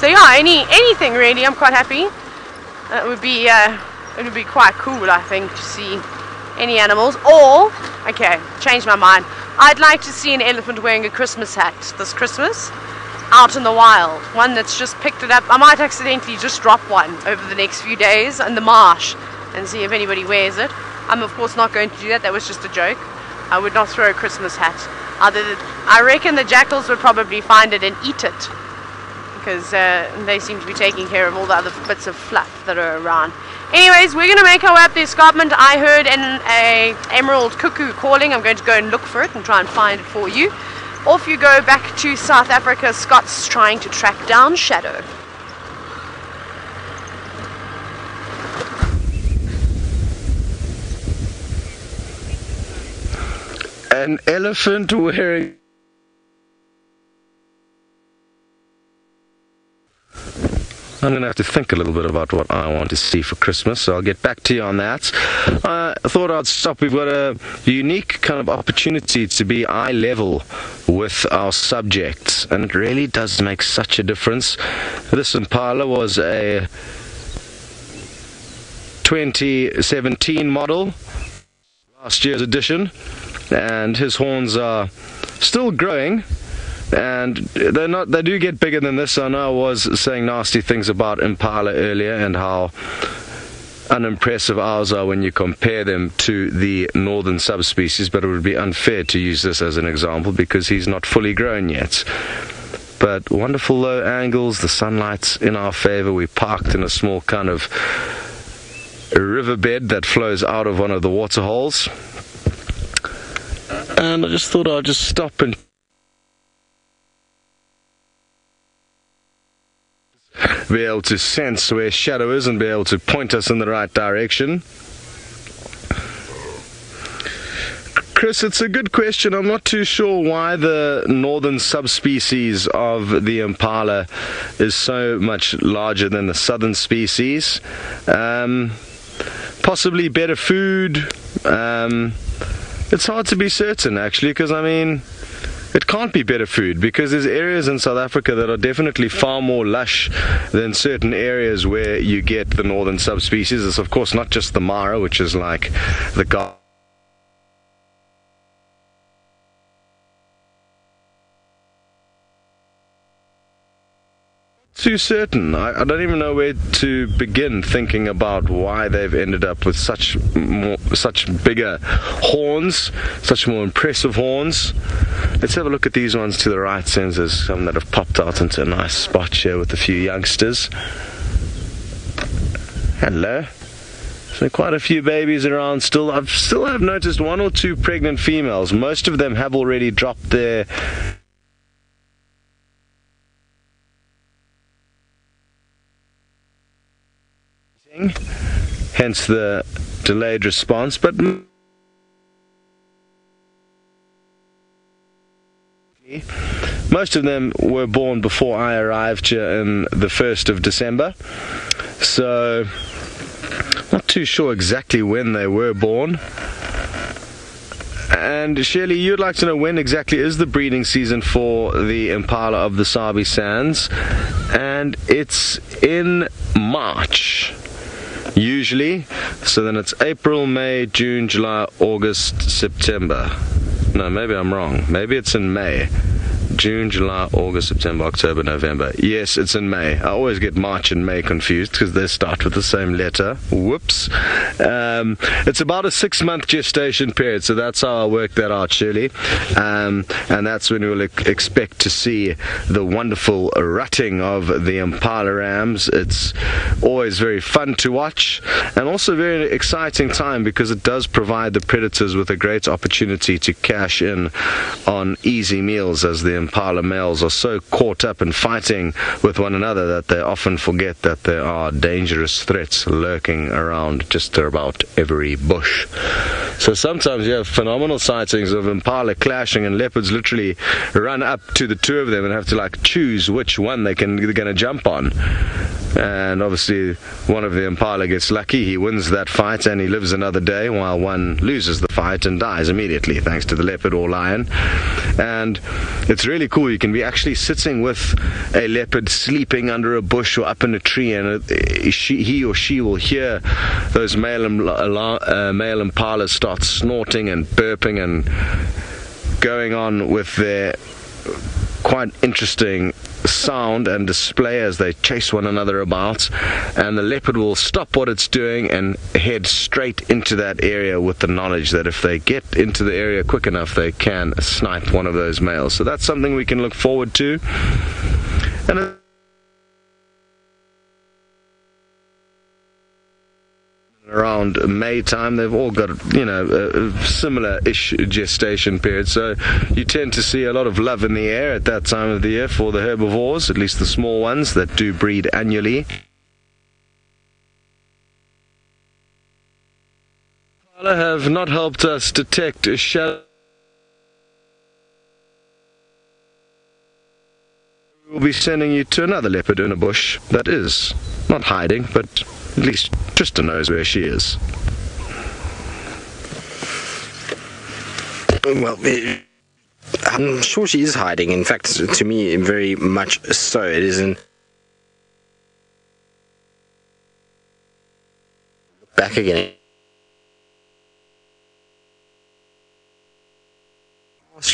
so yeah, anything really, I'm quite happy. It would be quite cool, I think, to see any animals. Or, okay, change my mind. I'd like to see an elephant wearing a Christmas hat this Christmas, out in the wild. One that's just picked it up. I might accidentally just drop one over the next few days in the marsh and see if anybody wears it. I'm of course not going to do that. That was just a joke. I would not throw a Christmas hat. I reckon the jackals would probably find it and eat it, because they seem to be taking care of all the other bits of fluff that are around. Anyways, we're going to make our way up the escarpment. I heard an emerald cuckoo calling. I'm going to go and look for it and try and find it for you. Off you go back to South Africa. Scott's trying to track down Shadow. An elephant wearing... I'm going to have to think a little bit about what I want to see for Christmas, so I'll get back to you on that. I thought I'd stop. We've got a unique kind of opportunity to be eye level with our subjects, and it really does make such a difference. This Impala was a 2017 model, last year's edition, and his horns are still growing, And they do get bigger than this. I know I was saying nasty things about Impala earlier and how unimpressive ours are when you compare them to the northern subspecies, but it would be unfair to use this as an example because he's not fully grown yet. But wonderful low angles, the sunlight's in our favor. We parked in a small kind of riverbed that flows out of one of the water holes, and I just thought I'd just stop and be able to sense where shadow is and be able to point us in the right direction. Chris, it's a good question. I'm not too sure why the northern subspecies of the Impala is so much larger than the southern species. Possibly better food. It's hard to be certain, actually, because I mean, it can't be better food because there's areas in South Africa that are definitely far more lush than certain areas where you get the northern subspecies. It's of course not just the Mara, which is like the too certain. I don't even know where to begin thinking about why they've ended up with such bigger horns, such more impressive horns. Let's have a look at these ones to the right, since there's some that have popped out into a nice spot here with a few youngsters. Hello. So quite a few babies around still. I have noticed one or two pregnant females. Most of them have already dropped their hence the delayed response, but most of them were born before I arrived here in the 1st of December, so not too sure exactly when they were born. And Shirley, you'd like to know when exactly is the breeding season for the Impala of the Sabi Sands, and it's in March usually. So then it's April, May, June, July, August, September. No, maybe I'm wrong. Maybe it's in May. June, July, August, September, October, November. Yes, it's in May. I always get March and May confused because they start with the same letter. Whoops. It's about a 6-month gestation period, so that's how I work that out, Shirley. And that's when we'll expect to see the wonderful rutting of the Impala rams. It's always very fun to watch and also a very exciting time because it does provide the predators with a great opportunity to cash in on easy meals, as the Impala males are so caught up in fighting with one another that they often forget that there are dangerous threats lurking around just about every bush. So sometimes you have phenomenal sightings of Impala clashing and leopards literally run up to the two of them and have to like choose which one they're going to jump on. And obviously one of the Impala gets lucky, he wins that fight and he lives another day, while one loses the fight and dies immediately thanks to the leopard or lion. And it's really cool. You can be actually sitting with a leopard sleeping under a bush or up in a tree, and he or she will hear those male Impalas start snorting and burping and going on with their quite interesting sound and display as they chase one another about, and the leopard will stop what it's doing and head straight into that area with the knowledge that if they get into the area quick enough they can snipe one of those males. So that's something we can look forward to. And around May time they've all got, you know, a similar-ish gestation period, so you tend to see a lot of love in the air at that time of the year for the herbivores, at least the small ones that do breed annually. Have not helped us detect a shadow. We'll be sending you to another leopard in a bush that is not hiding, but at least Trista knows where she is. Well, I'm sure she is hiding. In fact, to me, very much so. It isn't. Back again.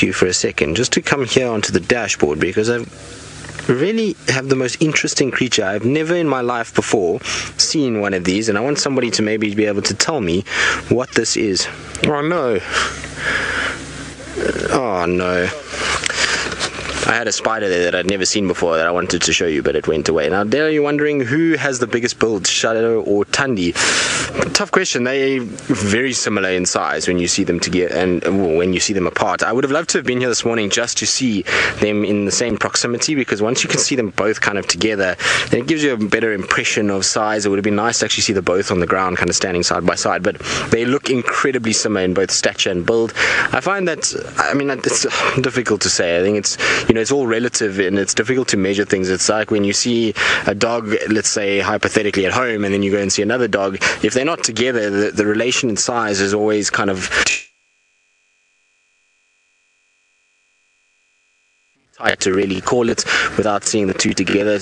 ask you for a second, just to come here onto the dashboard, because I really have the most interesting creature. I've never in my life before seen one of these, and I want somebody to maybe be able to tell me what this is. Oh no. Oh no. I had a spider there that I'd never seen before that I wanted to show you, but it went away. Now, there you're wondering who has the biggest build, Shadow or Tandi? Tough question. They're very similar in size when you see them together and when you see them apart. I would have loved to have been here this morning just to see them in the same proximity, because once you can see them both kind of together, then it gives you a better impression of size. It would have been nice to actually see them both on the ground, kind of standing side by side, but they look incredibly similar in both stature and build. I find that, I mean, it's difficult to say. I think it's, you know, it's all relative and it's difficult to measure things. It's like when you see a dog, let's say hypothetically at home, and then you go and see another dog, if they're not together, the relation in size is always kind of tight to really call it without seeing the two together.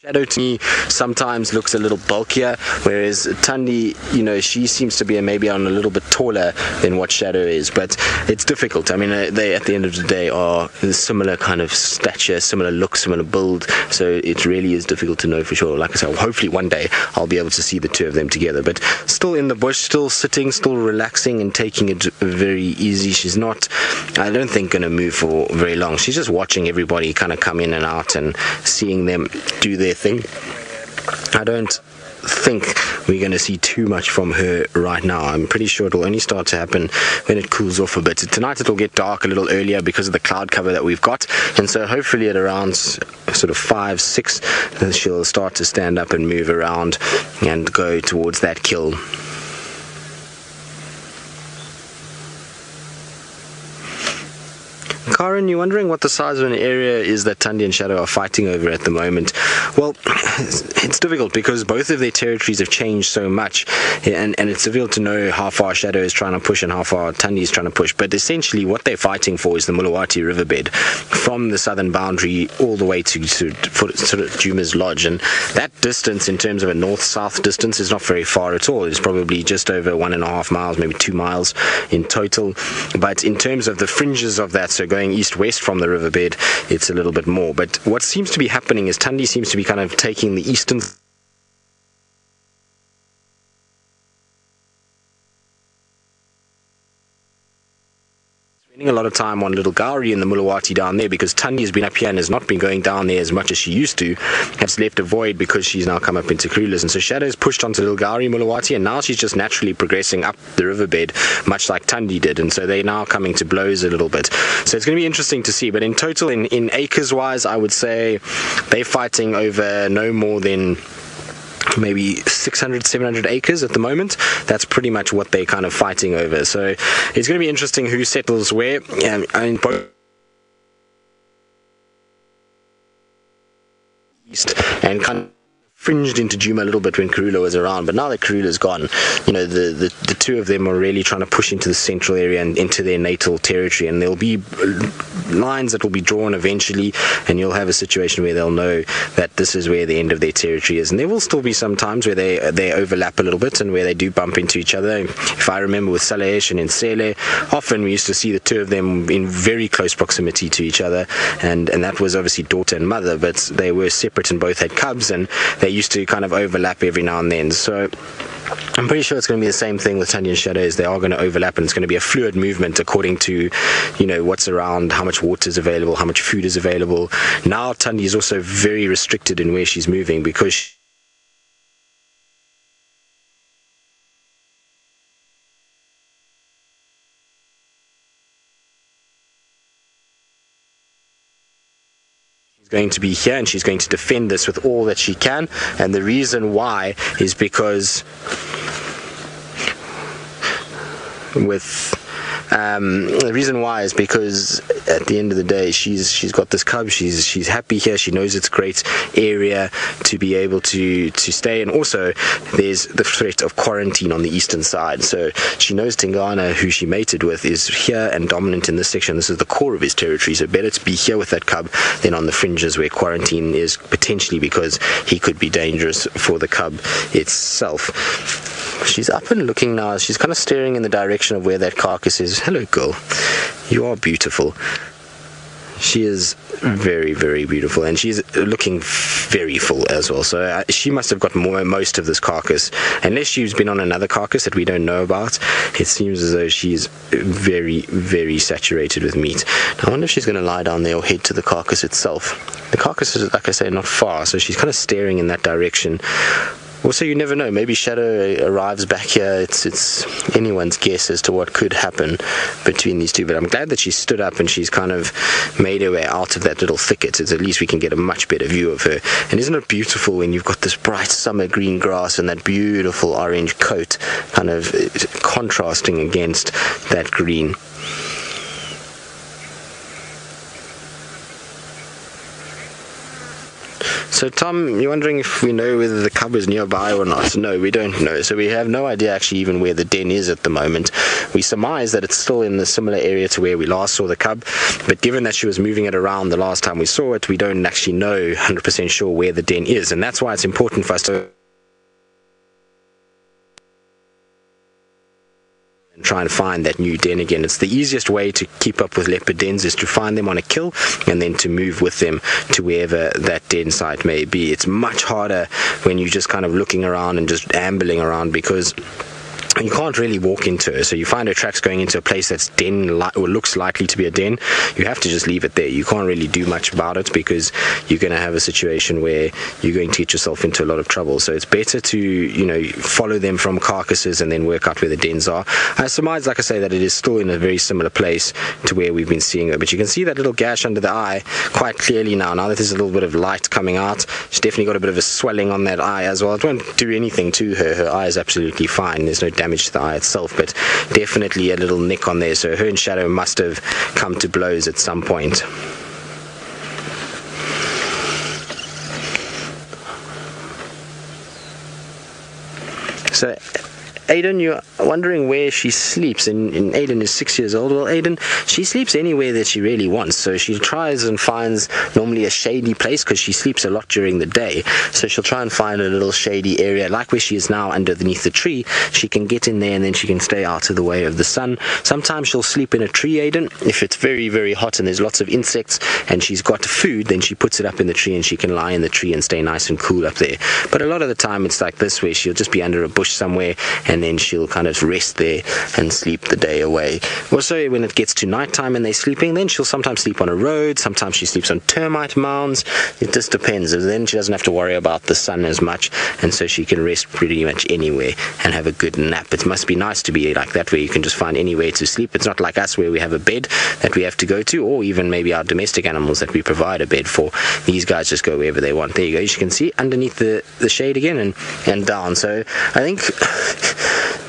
Shadow to me sometimes looks a little bulkier, whereas Thandi, you know, she seems to be maybe on a little bit taller than what Shadow is, but it's difficult. I mean, they at the end of the day are similar kind of stature, similar look, similar build, so it really is difficult to know for sure. Like I said, hopefully one day I'll be able to see the two of them together, but still in the bush, still sitting, still relaxing and taking it very easy. She's not, I don't think, going to move for very long. She's just watching everybody kind of come in and out and seeing them do their thing. I don't think we're going to see too much from her right now. I'm pretty sure it'll only start to happen when it cools off a bit. Tonight it'll get dark a little earlier because of the cloud cover that we've got, and so hopefully at around sort of 5, 6 she'll start to stand up and move around and go towards that kill. Karen, you're wondering what the size of an area is that Thandi and Shadow are fighting over at the moment. Well, it's difficult because both of their territories have changed so much, and it's difficult to know how far Shadow is trying to push and how far Thandi is trying to push. But essentially what they're fighting for is the Mulawati riverbed from the southern boundary all the way to sort of Djuma's lodge, and that distance in terms of a north-south distance is not very far at all. It's probably just over 1.5 miles, maybe 2 miles in total. But in terms of the fringes of that, so going east-west from the riverbed, it's a little bit more. But what seems to be happening is Thandi seems to be kind of taking the eastern spending a lot of time on Little Gowrie in the Mulawati down there, because Thandi has been up here and has not been going down there as much as she used to. Has left a void because she's now come up into Kruger's, and so Shadow's pushed onto Little Gowrie Mulawati, and now she's just naturally progressing up the riverbed, much like Thandi did, and so they're now coming to blows a little bit. So it's going to be interesting to see, but in total, in acres wise, I would say they're fighting over no more than maybe 600-700 acres at the moment. That's pretty much what they're kind of fighting over. So it's going to be interesting who settles where. I mean, both east and kind of fringed into Djuma a little bit when Kruger was around, but now that Kruger's gone, you know, the two of them are really trying to push into the central area and into their natal territory, and there'll be lines that will be drawn eventually, and you'll have a situation where they'll know that this is where the end of their territory is. And there will still be some times where they overlap a little bit and where they do bump into each other. If I remember with Salesh and Insele, often we used to see the two of them in very close proximity to each other, and that was obviously daughter and mother, but they were separate and both had cubs, and they used to kind of overlap every now and then. So I'm pretty sure it's going to be the same thing with Thandi and Shadows. They are going to overlap, and it's going to be a fluid movement according to, you know, what's around, how much water is available, how much food is available. Now Thandi is also very restricted in where she's moving because she's going to be here, and she's going to defend this with all that she can. And the reason why is because the reason why is because at the end of the day she's got this cub, she's happy here, she knows it's a great area to be able to stay, and also there's the threat of quarantine on the eastern side. So she knows Tingana, who she mated with, is here and dominant in this section. This is the core of his territory, so better to be here with that cub than on the fringes where quarantine is, potentially because he could be dangerous for the cub itself. She's up and looking now. She's kind of staring in the direction of where that carcass is. Hello, girl. You are beautiful. She is very, very beautiful, and she's looking very full as well. So she must have got most of this carcass, unless she's been on another carcass that we don't know about. It seems as though she's very, very saturated with meat. Now, I wonder if she's going to lie down there or head to the carcass itself. The carcass is, like I say, not far, so she's kind of staring in that direction. Also, you never know, maybe Shadow arrives back here. It's anyone's guess as to what could happen between these two, but I'm glad that she stood up and she's kind of made her way out of that little thicket. It's at least we can get a much better view of her. And isn't it beautiful when you've got this bright summer green grass and that beautiful orange coat kind of contrasting against that green? So Tom, you're wondering if we know whether the cub is nearby or not. No, we don't know. So we have no idea actually even where the den is at the moment. We surmise that it's still in the similar area to where we last saw the cub, but given that she was moving it around the last time we saw it, we don't actually know 100% sure where the den is, and that's why it's important for us to try and find that new den again. It's the easiest way to keep up with leopard dens, is to find them on a kill and then to move with them to wherever that den site may be. It's much harder when you're just kind of looking around and just ambling around, because you can't really walk into her. So you find her tracks going into a place that's or looks likely to be a den. You have to just leave it there. You can't really do much about it, because you're going to have a situation where you're going to get yourself into a lot of trouble. So it's better to, you know, follow them from carcasses and then work out where the dens are. I surmise, like I say, that it is still in a very similar place to where we've been seeing her. But you can see that little gash under the eye quite clearly now that there's a little bit of light coming out. She's definitely got a bit of a swelling on that eye as well. It won't do anything to her. Her eye is absolutely fine. There's no damage to the eye itself, but definitely a little nick on there. So her and Shadow must have come to blows at some point. So Aiden, you're wondering where she sleeps, and Aiden is 6 years old. Well, Aiden, she sleeps anywhere that she really wants. So she tries and finds normally a shady place, because she sleeps a lot during the day. So she'll try and find a little shady area, like where she is now underneath the tree. She can get in there and then she can stay out of the way of the sun. Sometimes she'll sleep in a tree, Aiden. If it's very, very hot and there's lots of insects and she's got food, then she puts it up in the tree and she can lie in the tree and stay nice and cool up there. But a lot of the time it's like this, where she'll just be under a bush somewhere, and then she'll kind of rest there and sleep the day away. Also, when it gets to nighttime and they're sleeping, then she'll sometimes sleep on a road, sometimes she sleeps on termite mounds. It just depends. Then she doesn't have to worry about the sun as much, and so she can rest pretty much anywhere and have a good nap. It must be nice to be like that, where you can just find anywhere to sleep. It's not like us, where we have a bed that we have to go to, or even maybe our domestic animals that we provide a bed for. These guys just go wherever they want. There you go. You can see underneath the shade again and down. So I think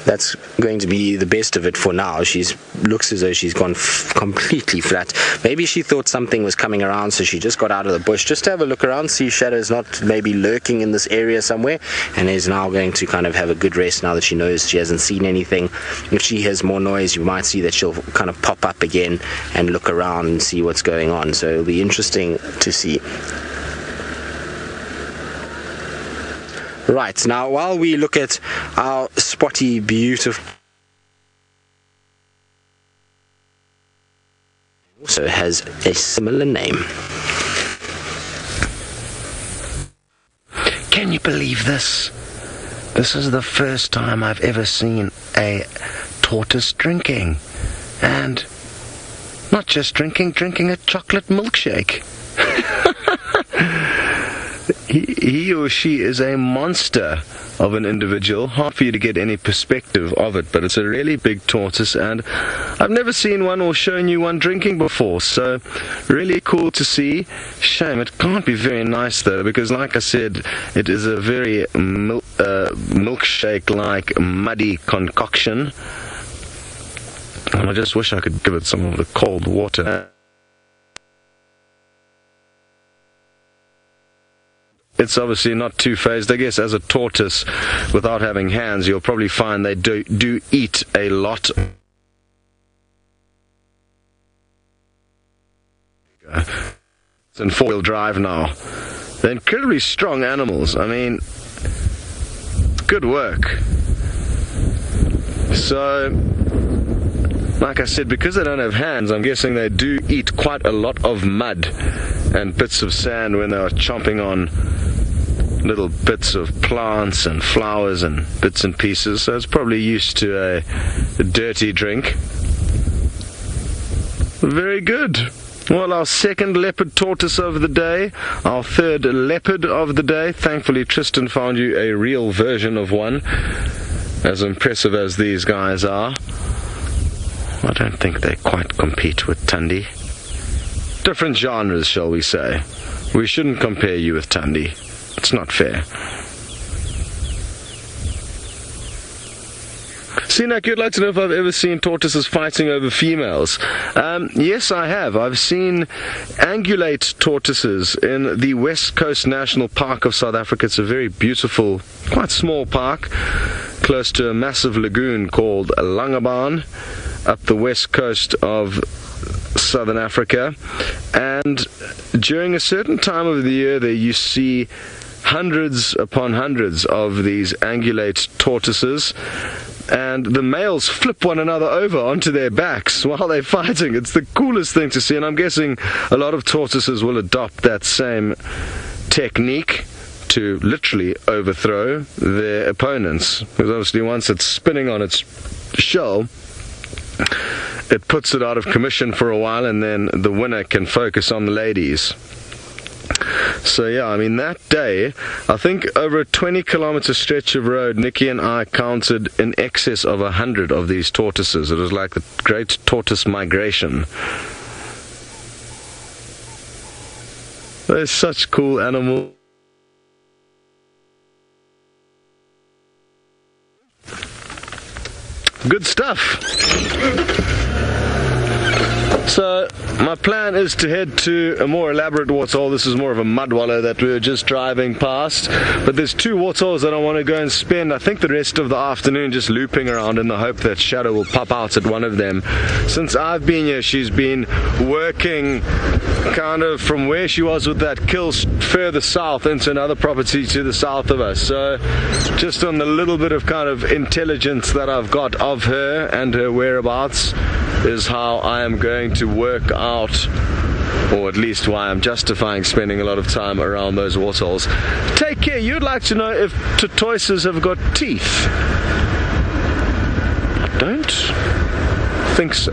that's going to be the best of it for now. She looks as though she's gone completely flat. Maybe she thought something was coming around, so she just got out of the bush just to have a look around, see if Shadow's not maybe lurking in this area somewhere, and is now going to kind of have a good rest now that she knows she hasn't seen anything. If she hears more noise, you might see that she'll kind of pop up again and look around and see what's going on. So it'll be interesting to see. Right, now while we look at our spotty, beautiful, also has a similar name. Can you believe this? This is the first time I've ever seen a tortoise drinking. And not just drinking a chocolate milkshake. He or she is a monster of an individual. Hard for you to get any perspective of it, but it's a really big tortoise, and I've never seen one or shown you one drinking before, so really cool to see. Shame it can't be very nice though, because like I said, it is a very milkshake-like muddy concoction, and I just wish I could give it some of the cold water. It's obviously not too phased. I guess as a tortoise without having hands, you'll probably find they do eat a lot. It's in four-wheel drive now. They're incredibly strong animals. I mean, good work. So like I said, because they don't have hands, I'm guessing they do eat quite a lot of mud and bits of sand when they are chomping on little bits of plants and flowers and bits and pieces. So it's probably used to a dirty drink. Very good. Well, our second leopard tortoise of the day, our third leopard of the day. Thankfully, Tristan found you a real version of one, as impressive as these guys are. I don't think they quite compete with Tandi. Different genres, shall we say. We shouldn't compare you with Tandi. It's not fair. Sinak, you'd like to know if I've ever seen tortoises fighting over females. Yes, I have. I've seen angulate tortoises in the West Coast National Park of South Africa. It's a very beautiful, quite small park, close to a massive lagoon called Angama, up the west coast of Southern Africa. And during a certain time of the year there you see hundreds upon hundreds of these angulate tortoises, and the males flip one another over onto their backs while they're fighting. It's the coolest thing to see, and I'm guessing a lot of tortoises will adopt that same technique to literally overthrow their opponents, because obviously once it's spinning on its shell, it puts it out of commission for a while, and then the winner can focus on the ladies. So yeah, I mean, that day, I think over a 20-kilometer stretch of road, Nikki and I counted in excess of 100 of these tortoises. It was like the great tortoise migration. They're such cool animals. Good stuff. So my plan is to head to a more elaborate waterhole. This is more of a mud wallow that we were just driving past, but there's two waterholes that I want to go and spend, I think, the rest of the afternoon just looping around in the hope that Shadow will pop out at one of them. Since I've been here, she's been working kind of from where she was with that kill further south into another property to the south of us. So just on the little bit of kind of intelligence that I've got of her and her whereabouts is how I am going to work out, or at least why I'm justifying spending a lot of time around those waterholes. Take care. You'd like to know if tortoises have got teeth? I don't think so.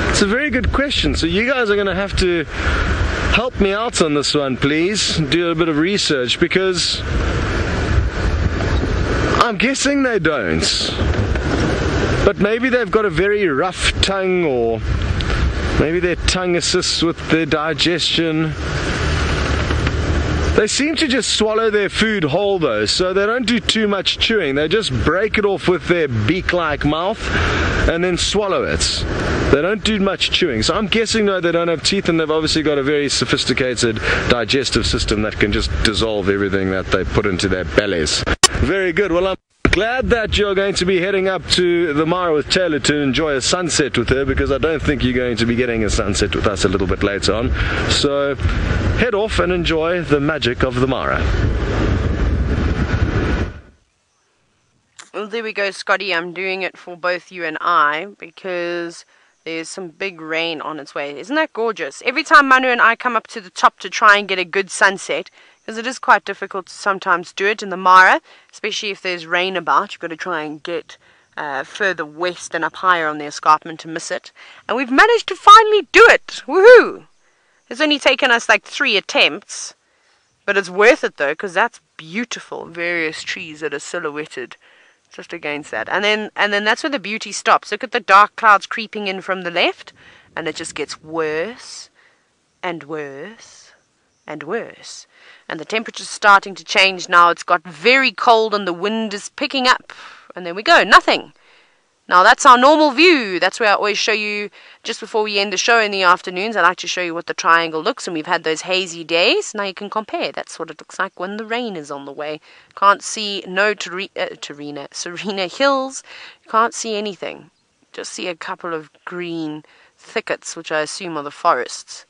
It's a very good question. So you guys are going to have to help me out on this one, please. Do a bit of research, because I'm guessing they don't. But maybe they've got a very rough tongue, or maybe their tongue assists with their digestion. They seem to just swallow their food whole though, so they don't do too much chewing. They just break it off with their beak-like mouth and then swallow it. They don't do much chewing. So I'm guessing, no, they don't have teeth, and they've obviously got a very sophisticated digestive system that can just dissolve everything that they put into their bellies. Very good. Well, I'm glad that you're going to be heading up to the Mara with Taylor to enjoy a sunset with her, because I don't think you're going to be getting a sunset with us a little bit later on. So head off and enjoy the magic of the Mara. Well, there we go, Scotty. I'm doing it for both you and I, because there's some big rain on its way. Isn't that gorgeous? Every time Manu and I come up to the top to try and get a good sunset, because it is quite difficult to sometimes do it in the Mara, especially if there's rain about. You've got to try and get further west and up higher on the escarpment to miss it. And we've managed to finally do it. Woohoo! It's only taken us like 3 attempts, but it's worth it though, because that's beautiful. Various trees that are silhouetted just against that. And then that's where the beauty stops. Look at the dark clouds creeping in from the left, and it just gets worse and worse and worse. And the temperature's starting to change now. It's got very cold and the wind is picking up. And there we go, nothing. Now that's our normal view. That's where I always show you, just before we end the show in the afternoons, I like to show you what the triangle looks, and we've had those hazy days. Now you can compare. That's what it looks like when the rain is on the way. Can't see no Serena hills. You can't see anything. Just see a couple of green thickets, which I assume are the forests.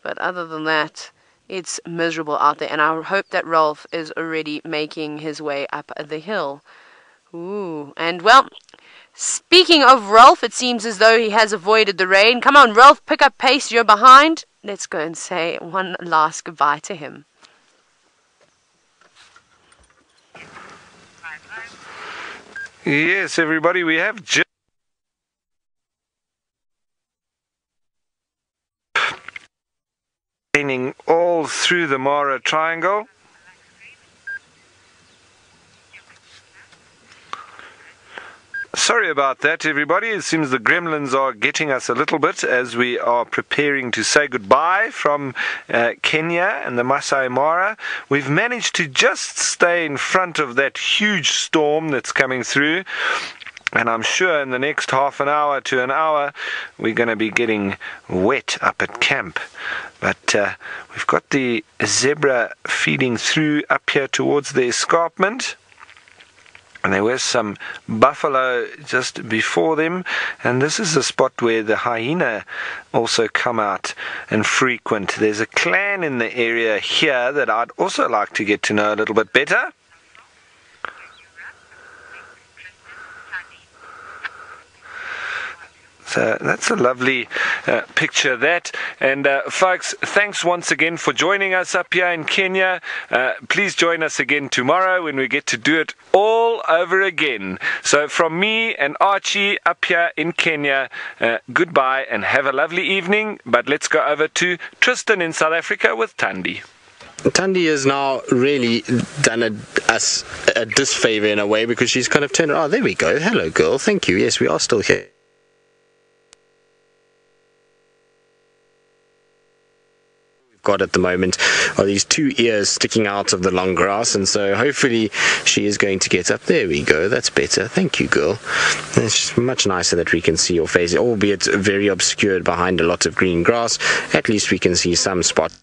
But other than that, It's miserable out there, and I hope that Rolf is already making his way up the hill. Ooh, and well, speaking of Rolf, it seems as though he has avoided the rain. Come on, Rolf, pick up pace, you're behind. Let's go and say one last goodbye to him. Yes, everybody, we have just raining all through the Mara Triangle. Sorry about that, everybody. It seems the gremlins are getting us a little bit as we are preparing to say goodbye from Kenya and the Masai Mara. We've managed to just stay in front of that huge storm that's coming through. And I'm sure in the next half an hour to an hour, we're going to be getting wet up at camp. But we've got the zebra feeding through up here towards the escarpment. And there was some buffalo just before them, and this is the spot where the hyena also come out and frequent. There's a clan in the area here that I'd also like to get to know a little bit better. So that's a lovely picture, that. And folks, thanks once again for joining us up here in Kenya. Please join us again tomorrow when we get to do it all over again. So from me and Archie up here in Kenya, goodbye and have a lovely evening. But let's go over to Tristan in South Africa with Thandi. Tandi has now really done us a disfavor in a way, because she's kind of turned, oh, there we go. Hello, girl. Thank you. Yes, we are still here. Got at the moment are these two ears sticking out of the long grass, and so hopefully she is going to get up. There we go, that's better. Thank you, girl. It's much nicer that we can see your face, albeit very obscured behind a lot of green grass. At least we can see some spot.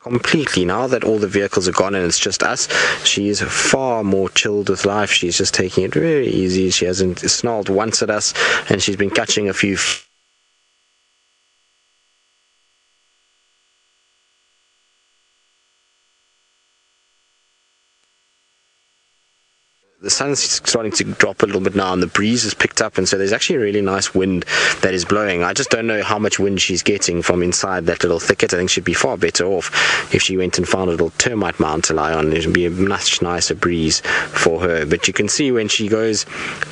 Completely, now that all the vehicles are gone and it's just us, she is far more chilled with life. She's just taking it very easy. She hasn't snarled once at us, and she's been catching a few the sun's starting to drop a little bit now, and the breeze has picked up, and so there's actually a really nice wind that is blowing. I just don't know how much wind she's getting from inside that little thicket. I think she'd be far better off if she went and found a little termite mound to lie on. It would be a much nicer breeze for her. But you can see when she goes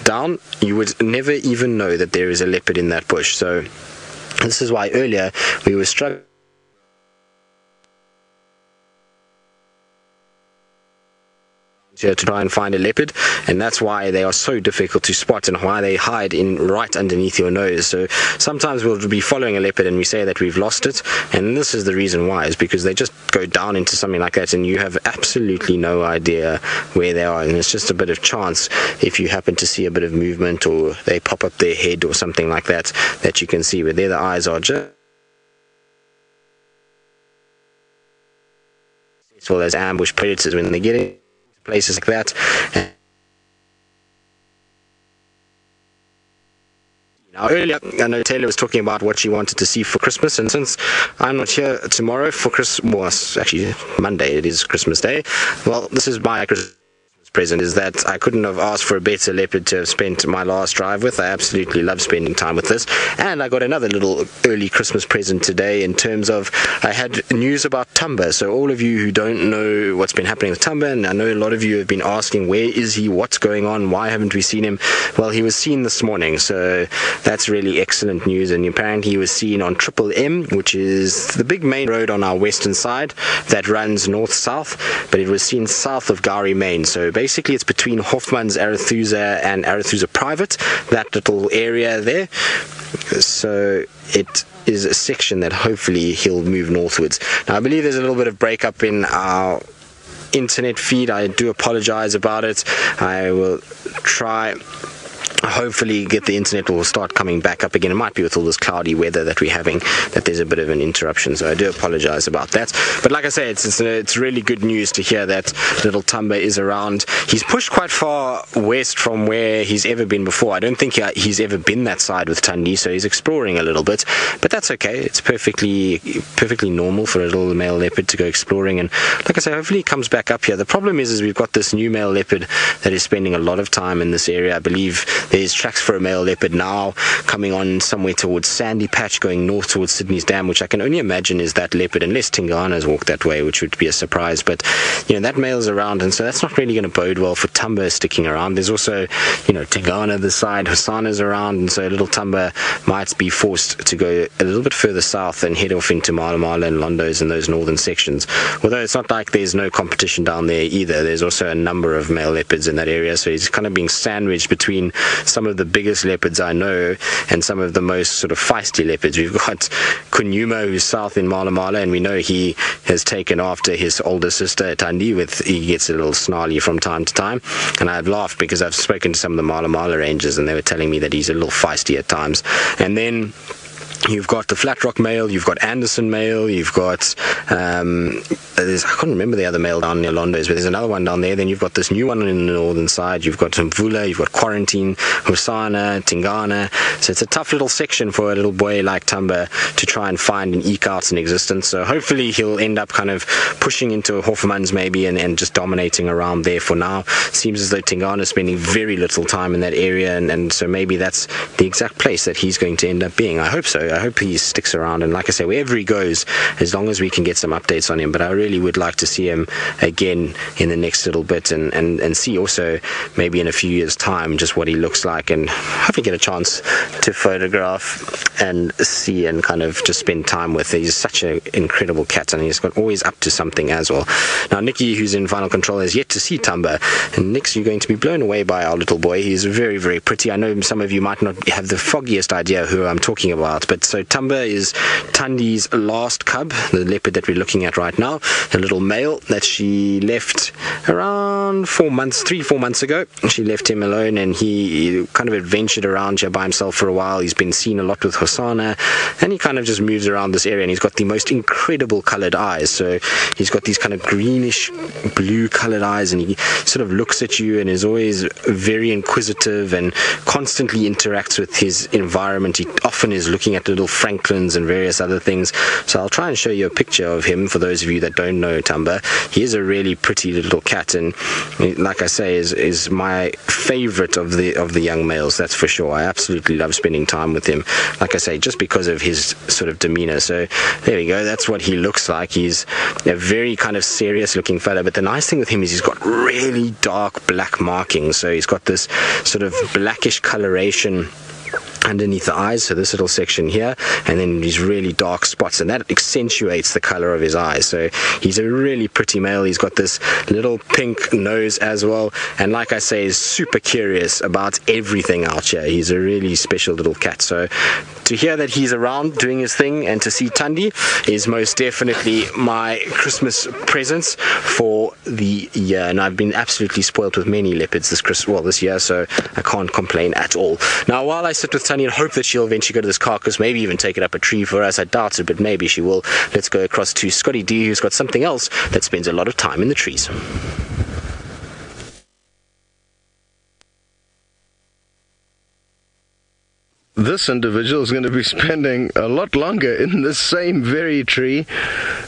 down, you would never even know that there is a leopard in that bush. So this is why earlier we were struggling to try and find a leopard, and that's why they are so difficult to spot and why they hide in right underneath your nose. So sometimes we'll be following a leopard and we say that we've lost it, and this is the reason why, is because they just go down into something like that and you have absolutely no idea where they are, and it's just a bit of chance if you happen to see a bit of movement or they pop up their head or something like that, that you can see where there the eyes are just as well as ambush predators when they get in places like that. Now earlier, I know Taylor was talking about what she wanted to see for Christmas, and since I'm not here tomorrow for Christmas, well, actually Monday, it is Christmas Day, well, this is my Christmas present, is that I couldn't have asked for a better leopard to have spent my last drive with. I absolutely love spending time with this, and I got another little early Christmas present today in terms of I had news about Tumba. So all of you who don't know what's been happening with Tumba, and I know a lot of you have been asking, where is he, what's going on, why haven't we seen him? Well, he was seen this morning, so that's really excellent news, and apparently he was seen on Triple M, which is the big main road on our western side that runs north-south, but it was seen south of Gowrie Main. So basically it's between Hoffman's Arethusa and Arethusa Private, that little area there. So it is a section that hopefully he'll move northwards. Now I believe there's a little bit of breakup in our internet feed. I do apologize about it. I will try hopefully the internet will start coming back up again. It might be with all this cloudy weather that we're having that there's a bit of an interruption, so I do apologize about that. But like I say, it's really good news to hear that little Tumba is around. He's pushed quite far west from where he's ever been before. I don't think he's ever been that side with Tandi, so he's exploring a little bit, but that's okay. It's perfectly normal for a little male leopard to go exploring, and like I say, hopefully he comes back up here. The problem is we've got this new male leopard that is spending a lot of time in this area. I believe there's tracks for a male leopard now coming on somewhere towards Sandy Patch, going north towards Sydney's Dam, which I can only imagine is that leopard, unless Tingana's walked that way, which would be a surprise. But that male's around, and so that's not really going to bode well for Tumba sticking around. There's also Tingana this side, Hasana's around, and so little Tumba might be forced to go a little bit further south and head off into Mala Mala and Londo's in those northern sections. Although it's not like there's no competition down there either. There's also a number of male leopards in that area, so he's kind of being sandwiched between some of the biggest leopards I know and some of the most sort of feisty leopards. We've got Kunyuma, who's south in Mala Mala, and we know he has taken after his older sister Tandi. He gets a little snarly from time to time, and I've laughed because I've spoken to some of the Mala Mala rangers and they were telling me that he's a little feisty at times. And then you've got the Flat Rock male, you've got Anderson male, you've got I can't remember the other male down near Londo's, but there's another one down there. Then you've got this new one in the northern side. You've got Mvula, you've got Quarantine, Hosana, Tingana. So it's a tough little section for a little boy like Tumba to try and find and eke out an existence. So hopefully he'll end up kind of pushing into Hoffman's maybe and just dominating around there for now. Seems as though Tingana is spending very little time in that area, and so maybe that's the exact place that he's going to end up being. I hope so. I hope he sticks around, and like I say, wherever he goes, as long as we can get some updates on him. But I really would like to see him again in the next little bit, and see also maybe in a few years' time just what he looks like, and hopefully get a chance to photograph and see and kind of just spend time with. He's such an incredible cat, and he's got always up to something as well. Now Nikki, who's in final control, has yet to see Tumba, and Nick's, you're going to be blown away by our little boy. He's very, very pretty. I know some of you might not have the foggiest idea who I'm talking about, but so Tumba is Tandi's last cub, the leopard that we're looking at right now, a little male that she left around 4 months, 3-4 months ago. She left him alone, and he kind of adventured around here by himself for a while. He's been seen a lot with Hosana, and he kind of just moves around this area, and he's got the most incredible colored eyes. So he's got these kind of greenish blue colored eyes, and he sort of looks at you and is always very inquisitive and constantly interacts with his environment. He often is looking at little francolins and various other things. So I'll try and show you a picture of him for those of you that don't know Tumba. He is a really pretty little cat, and like I say, is my favorite of the young males, that's for sure. I absolutely love spending time with him, like I say, just because of his sort of demeanor. So there we go, that's what he looks like. He's a very kind of serious looking fella, but the nice thing with him is he's got really dark black markings. So he's got this sort of blackish coloration underneath the eyes, so this little section here, and then these really dark spots, and that accentuates the color of his eyes. So he's a really pretty male. He's got this little pink nose as well, and like I say, is super curious about everything out here. He's a really special little cat. So to hear that he's around doing his thing and to see Tandi is most definitely my Christmas presents for the year, and I've been absolutely spoiled with many leopards this year, so I can't complain at all. Now while I sit with Tandi and hope that she'll eventually go to this carcass, maybe even take it up a tree for us, I doubt it, but maybe she will, let's go across to Scotty D, who's got something else that spends a lot of time in the trees. This individual is going to be spending a lot longer in this same very tree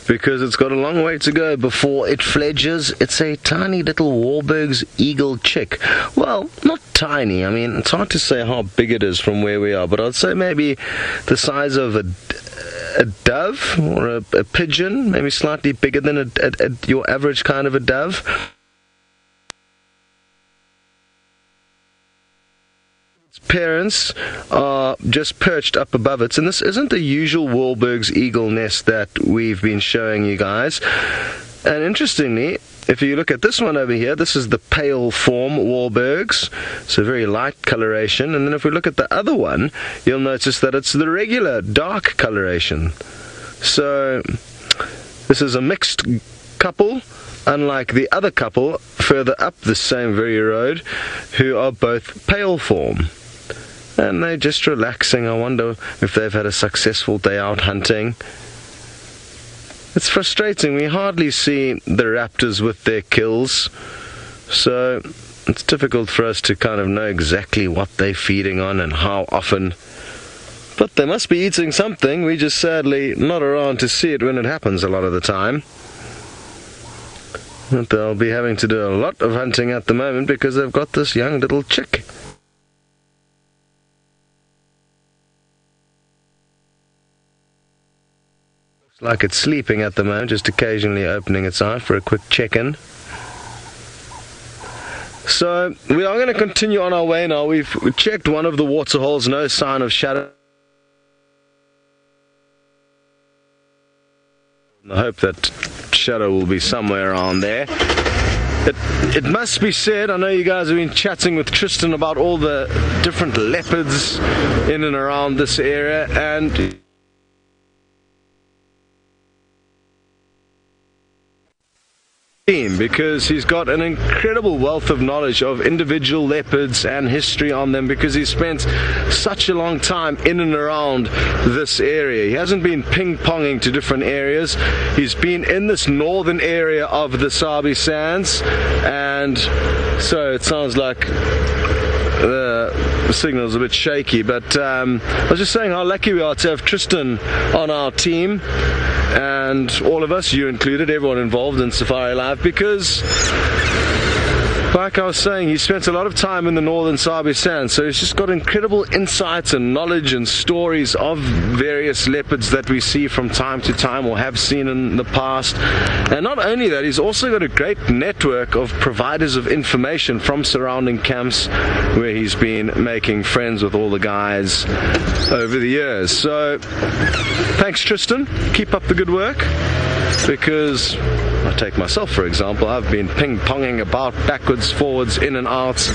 because it's got a long way to go before it fledges. It's a tiny little Wahlberg's eagle chick. Well, not tiny. I mean, it's hard to say how big it is from where we are, but I'd say maybe the size of a dove or a pigeon, maybe slightly bigger than your average kind of a dove. Parents are just perched up above it, and this isn't the usual Wahlberg's eagle nest that we've been showing you guys. And interestingly, if you look at this one over here, this is the pale form Wahlberg's, so very light coloration. And then if we look at the other one, you'll notice that it's the regular dark coloration. So this is a mixed couple, unlike the other couple further up the same very road, who are both pale form. and they're just relaxing. I wonder if they've had a successful day out hunting. It's frustrating, we hardly see the raptors with their kills, so it's difficult for us to kind of know exactly what they're feeding on and how often. But they must be eating something, we just sadly not around to see it when it happens a lot of the time. But they'll be having to do a lot of hunting at the moment because they've got this young little chick. Looks like it's sleeping at the moment, just occasionally opening its eye for a quick check-in. So we are going to continue on our way now. We've checked one of the water holes, no sign of shadow. I hope that shadow will be somewhere around there. It must be said, I know you guys have been chatting with Tristan about all the different leopards in and around this area, and because he's got an incredible wealth of knowledge of individual leopards and history on them, because he spent such a long time in and around this area. He hasn't been ping-ponging to different areas. He's been in this northern area of the Sabi Sands, and so it sounds like the signal's a bit shaky, but I was just saying how lucky we are to have Tristan on our team, and all of us, you included, everyone involved in Safari Life, because like I was saying, he spent a lot of time in the northern Sabi Sands, so he's just got incredible insights and knowledge and stories of various leopards that we see from time to time or have seen in the past. And not only that, he's also got a great network of providers of information from surrounding camps where he's been making friends with all the guys over the years. So thanks, Tristan, keep up the good work, because I take myself for example, I've been ping-ponging about backwards, forwards, in and out,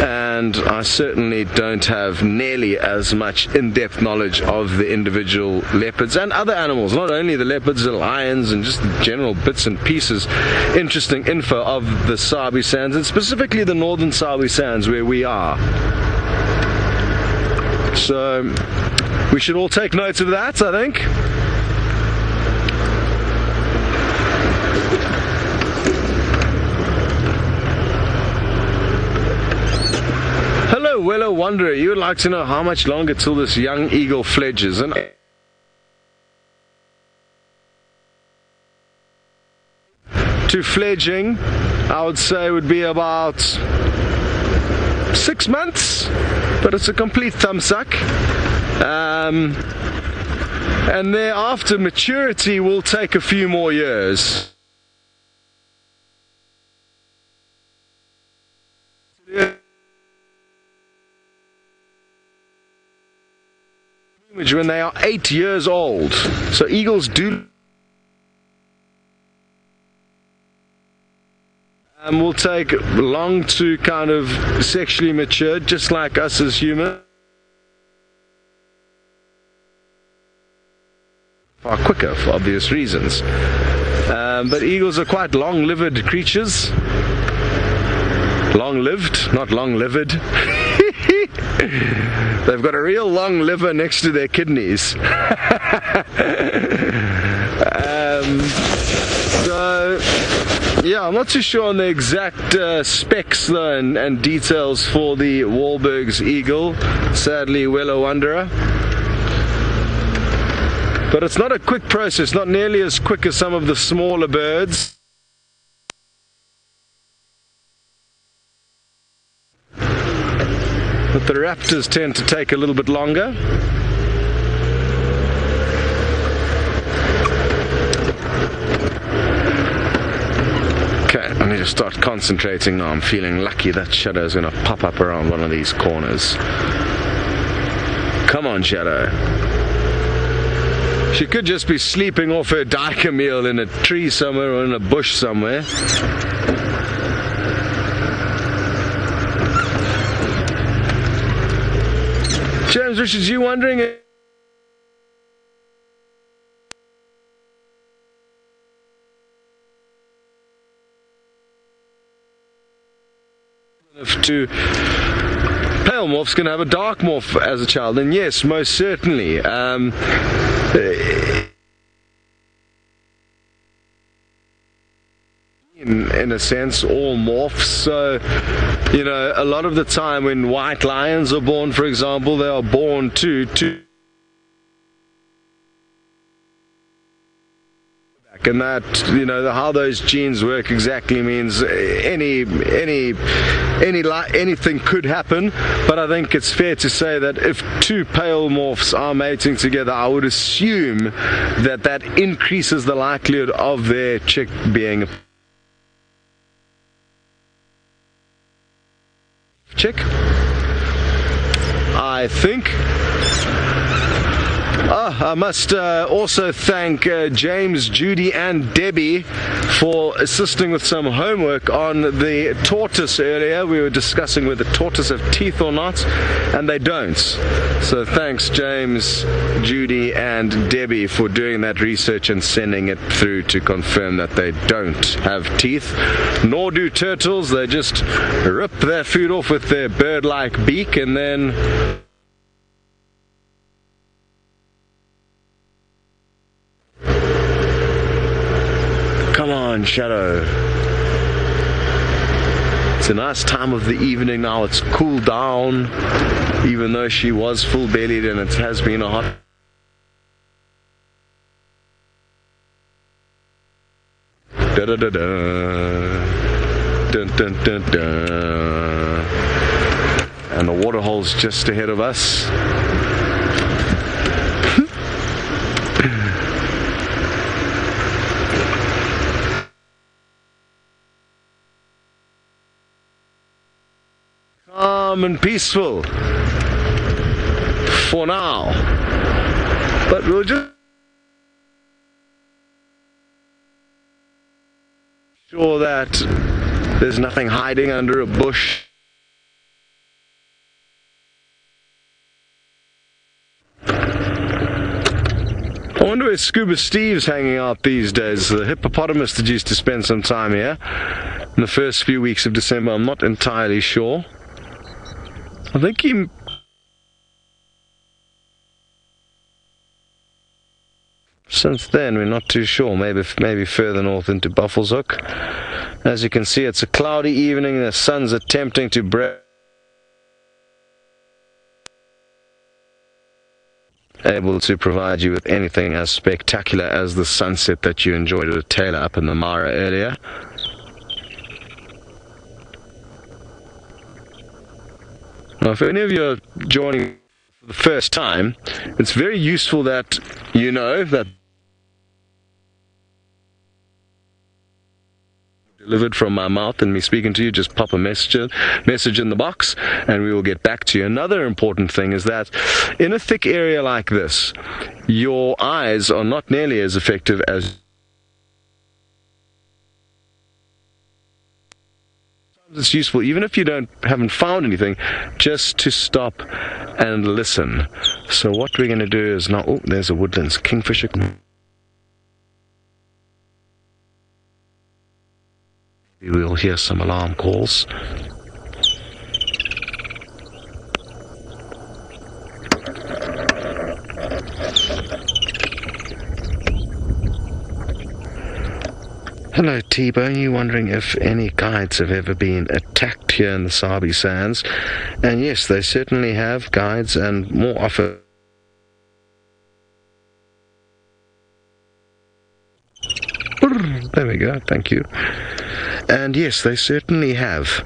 and I certainly don't have nearly as much in-depth knowledge of the individual leopards and other animals, not only the leopards, the lions, and just general bits and pieces, interesting info of the Sabi Sands, and specifically the northern Sabi Sands where we are. So we should all take note of that, I think. Willow Wanderer, you would like to know how much longer till this young eagle fledges, and to fledging I would say would be about 6 months, but it's a complete thumbsuck, and thereafter maturity will take a few more years. When they are 8 years old. So eagles do will take long to kind of sexually mature, just like us as humans. Far quicker for obvious reasons. But eagles are quite long-lived creatures. Long-lived, not long-livered. They've got a real long liver next to their kidneys. So yeah, I'm not too sure on the exact specs though, and details for the Wahlberg's eagle, sadly Willow Wanderer. But it's not a quick process, not nearly as quick as some of the smaller birds. But the raptors tend to take a little bit longer. Okay, I need to start concentrating now. I'm feeling lucky that shadow is going to pop up around one of these corners. Come on, shadow. She could just be sleeping off her diker meal in a tree somewhere or in a bush somewhere. James Richards, you wondering if to pay pale morphs can have a dark morph as a child, and yes, most certainly. In a sense, all morphs. So, you know, a lot of the time when white lions are born, for example, they are born to and that, you know, how those genes work exactly means anything could happen. But I think it's fair to say that if two pale morphs are mating together, I would assume that increases the likelihood of their chick being a chick, I think. I must also thank James, Judy and Debbie for assisting with some homework on the tortoise earlier. We were discussing whether tortoise have teeth or not, and they don't. So thanks James, Judy and Debbie for doing that research and sending it through to confirm that they don't have teeth, nor do turtles. They just rip their food off with their bird-like beak and then come on, Shadow. It's a nice time of the evening now. It's cooled down, even though she was full-bellied and it has been a hot. Da da da da. Dun dun dun dun. And the waterhole's just ahead of us. Calm and peaceful for now, but we'll just sure that there's nothing hiding under a bush. I wonder where Scuba Steve's hanging out these days. The hippopotamus that used to spend some time here in the first few weeks of December. I'm not entirely sure. I think he... Since then, we're not too sure. Maybe further north into Buffelshoek. As you can see, it's a cloudy evening. The sun's attempting to break. Able to provide you with anything as spectacular as the sunset that you enjoyed with Taylor up in the Mara earlier. Now, if any of you are joining for the first time, it's very useful that you know that delivered from my mouth and me speaking to you. Just pop a message in the box and we will get back to you. Another important thing is that in a thick area like this, your eyes are not nearly as effective as it's useful, even if you haven't found anything, just to stop and listen. So what we're going to do is now, oh, there's a woodlands kingfisher. We'll hear some alarm calls. Hello T-Bone, you wondering if any guides have ever been attacked here in the Sabi Sands? And yes, they certainly have, guides, and more often. There we go, thank you. And yes, they certainly have.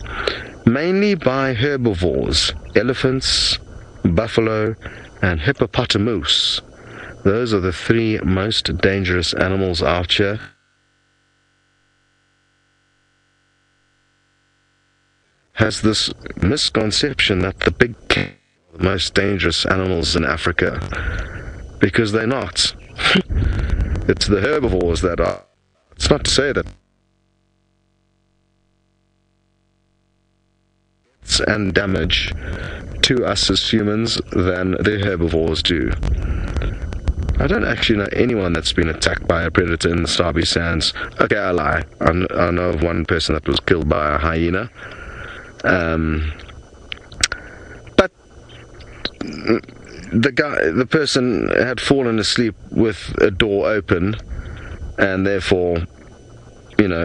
Mainly by herbivores, elephants, buffalo, and hippopotamus. Those are the three most dangerous animals out here. Has this misconception that the big cats are the most dangerous animals in Africa, because they're not. It's the herbivores that are. It's not to say that and damage to us as humans than the herbivores do. I don't actually know anyone that's been attacked by a predator in the Sabi Sands. Okay, I lie. I know of one person that was killed by a hyena. But the person had fallen asleep with a door open, and therefore,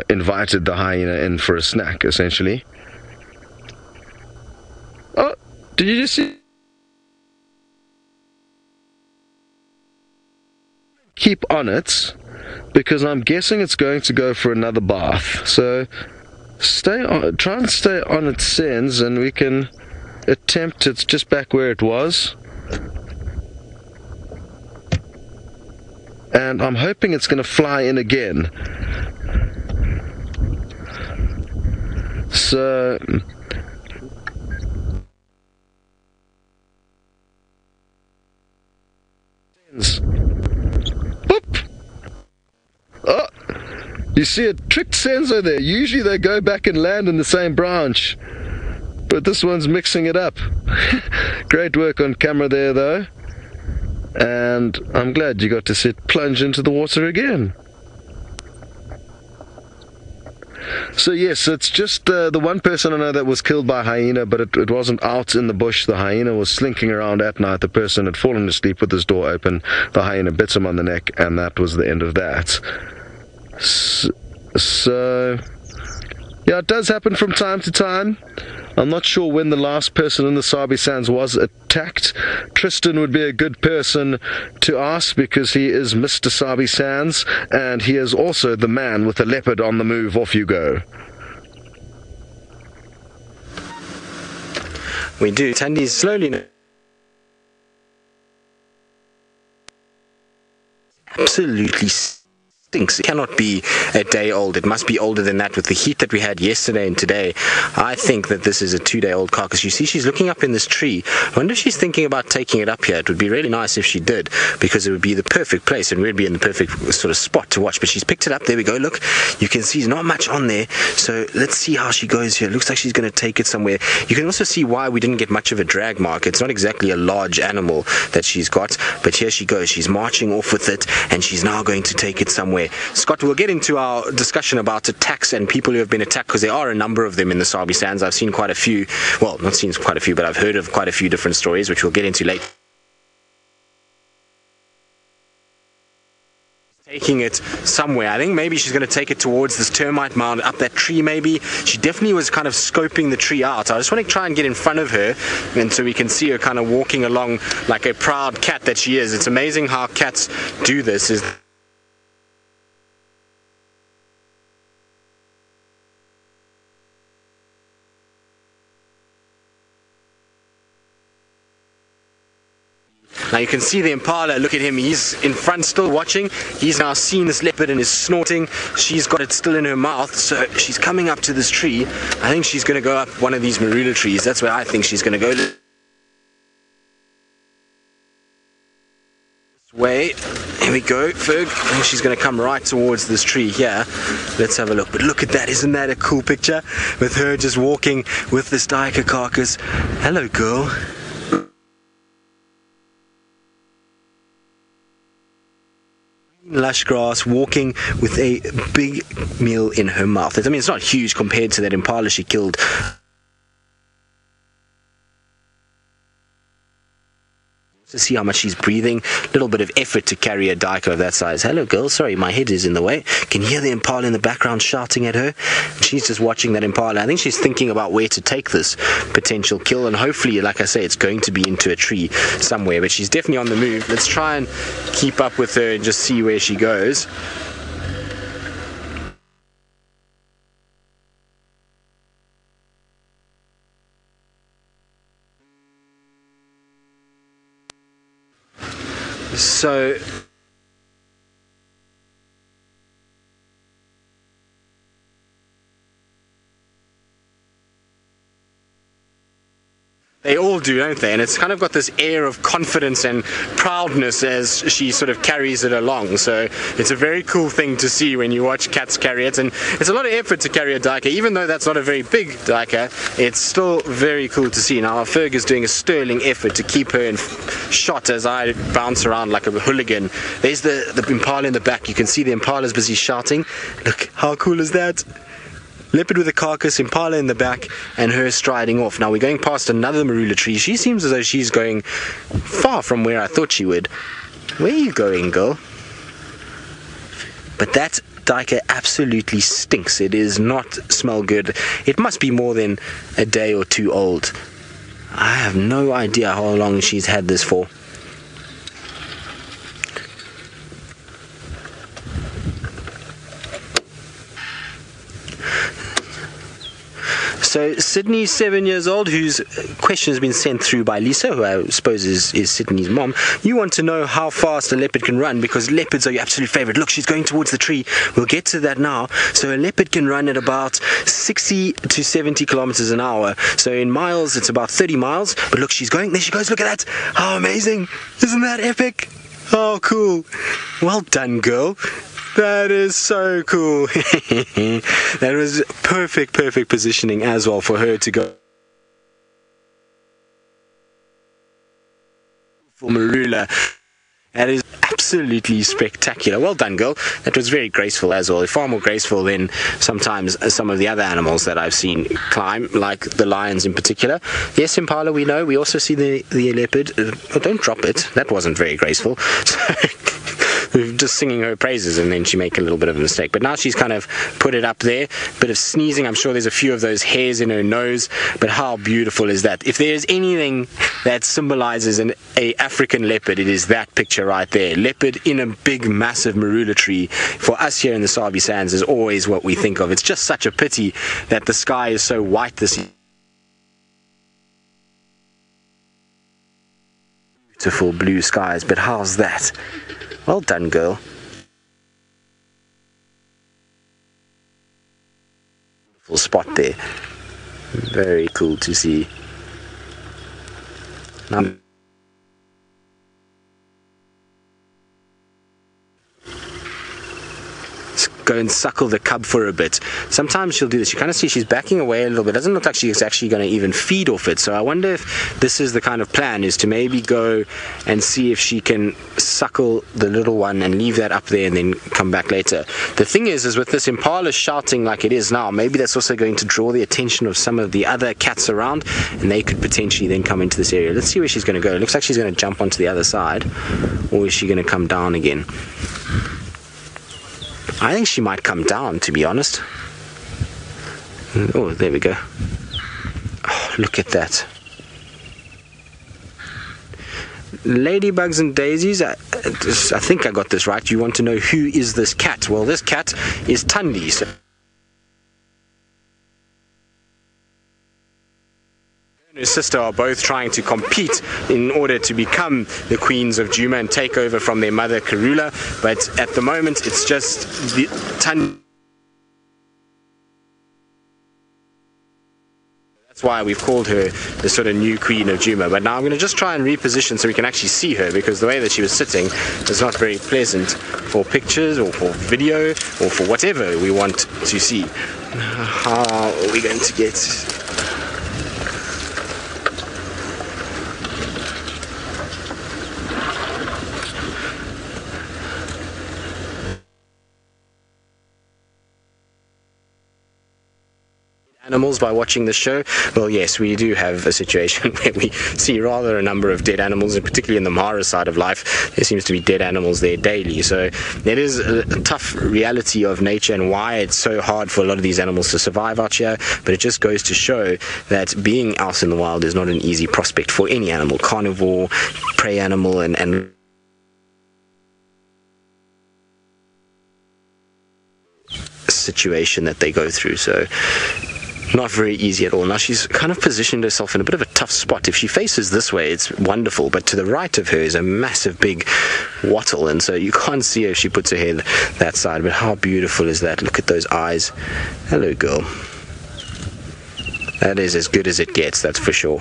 invited the hyena in for a snack, essentially. Oh, did you just see? Keep on it, because I'm guessing it's going to go for another bath. So try and stay on its scents, and we can attempt it just back where it was. And I'm hoping it's going to fly in again. So boop. Oh, you see a tricked sensor there. Usually they go back and land in the same branch, but this one's mixing it up. Great work on camera there, though. And I'm glad you got to sit plunge into the water again. So yes, it's just the one person I know that was killed by a hyena, but it wasn't out in the bush. The hyena was slinking around at night. The person had fallen asleep with his door open. The hyena bit him on the neck, and that was the end of that. So yeah, it does happen from time to time. I'm not sure when the last person in the Sabi Sands was attacked. Tristan would be a good person to ask, because he is Mr. Sabi Sands, and he is also the man with the leopard on the move. Off you go. We do. Tandi's slowly... absolutely stinks. It cannot be a day old. It must be older than that with the heat that we had yesterday and today. I think that this is a 2-day-old carcass. You see, she's looking up in this tree. I wonder if she's thinking about taking it up here. It would be really nice if she did, because it would be the perfect place and we'd be in the perfect sort of spot to watch. But she's picked it up. There we go. Look, you can see there's not much on there. So let's see how she goes here. It looks like she's going to take it somewhere. You can also see why we didn't get much of a drag mark. It's not exactly a large animal that she's got, but here she goes. She's marching off with it, and she's now going to take it somewhere. Scott, we'll get into our discussion about attacks and people who have been attacked, because there are a number of them in the Sabi Sands. I've seen quite a few, well, not seen quite a few, but I've heard of quite a few different stories, which we'll get into later. Taking it somewhere. I think maybe she's going to take it towards this termite mound, up that tree maybe. She definitely was kind of scoping the tree out. I just want to try and get in front of her, and so we can see her kind of walking along like a proud cat that she is. It's amazing how cats do this. Now you can see the Impala, look at him, he's in front still watching. He's now seen this leopard and is snorting. She's got it still in her mouth, so she's coming up to this tree. I think she's going to go up one of these marula trees. That's where I think she's going to go. This way. Here we go, Ferg. I think she's going to come right towards this tree here. Let's have a look. But look at that, isn't that a cool picture? With her just walking with this duiker carcass. Hello, girl. Lush grass, walking with a big meal in her mouth. I mean, it's not huge compared to that Impala she killed. To see how much she's breathing. Little bit of effort to carry a duiker of that size. Hello, girl. Sorry, my head is in the way. Can you hear the Impala in the background shouting at her? She's just watching that Impala. I think she's thinking about where to take this potential kill, and hopefully, like I say, it's going to be into a tree somewhere, but she's definitely on the move. Let's try and keep up with her and just see where she goes. So they all do, don't they? And it's kind of got this air of confidence and proudness as she sort of carries it along. So it's a very cool thing to see when you watch cats carry it. And it's a lot of effort to carry a duiker. Even though that's not a very big duiker, it's still very cool to see. Now, Ferg is doing a sterling effort to keep her in shot as I bounce around like a hooligan. There's the Impala in the back. You can see the Impala's busy shouting. Look, how cool is that? Leopard with a carcass, Impala in the back, and her striding off. Now we're going past another marula tree. She seems as though she's going far from where I thought she would. Where are you going, girl? But that duiker absolutely stinks. It does not smell good. It must be more than a day or two old. I have no idea how long she's had this for. So Sydney's 7 years old, whose question has been sent through by Lisa, who I suppose is Sydney's mom. You want to know how fast a leopard can run, because leopards are your absolute favorite. Look, she's going towards the tree. We'll get to that now. So a leopard can run at about 60 to 70 kilometers an hour. So in miles, it's about 30 miles. But look, she's going. There she goes. Look at that. How amazing. Isn't that epic? Oh, cool. Well done, girl. That is so cool. That was perfect positioning as well for her to go for marula. That is absolutely spectacular. Well done, girl. That was very graceful as well. Far more graceful than sometimes some of the other animals that I've seen climb, like the lions in particular. Yes, Impala, we know. We also see the leopard. Oh, don't drop it. That wasn't very graceful. We're just singing her praises, and then she make a little bit of a mistake. But now she's kind of put it up there. Bit of sneezing. I'm sure there's a few of those hairs in her nose. But how beautiful is that? If there's anything that symbolizes an African leopard, it is that picture right there. Leopard in a big, massive marula tree. For us here in the Sabi Sands is always what we think of. It's just such a pity that the sky is so white this year. Beautiful blue skies, but how's that? Well done, girl. Beautiful spot there. Very cool to see. Now, let's go and suckle the cub for a bit. Sometimes she'll do this. You kind of see she's backing away a little bit. It doesn't look like she's actually going to even feed off it. So I wonder if this is the kind of plan, is to maybe go and see if she can suckle the little one and leave that up there and then come back later. The thing is with this Impala shouting like it is now, maybe that's also going to draw the attention of some of the other cats around, and they could potentially then come into this area. Let's see where she's going to go. It looks like she's going to jump onto the other side, or is she going to come down again? I think she might come down, to be honest. Oh, there we go. Oh, look at that. Ladybugs and daisies, I think I got this right. You want to know who is this cat? Well, this cat is Thandi. So her sister are both trying to compete in order to become the queens of Djuma and take over from their mother Kruger, but at the moment it's just the Tandi. That's why we've called her the sort of new queen of Djuma. But now I'm going to just try and reposition so we can actually see her, because the way that she was sitting is not very pleasant for pictures or for video or for whatever we want to see. How are we going to get... animals by watching the show? Well, yes, we do have a situation where we see rather a number of dead animals, and particularly in the Mara side of life, there seems to be dead animals there daily. So it is a tough reality of nature and why it's so hard for a lot of these animals to survive out here. But it just goes to show that being out in the wild is not an easy prospect for any animal, carnivore, prey animal, and situation that they go through. So not very easy at all. Now she's kind of positioned herself in a bit of a tough spot. If she faces this way, it's wonderful, but to the right of her is a massive big wattle, and so you can't see her if she puts her head that side. But how beautiful is that? Look at those eyes. Hello, girl. That is as good as it gets, that's for sure.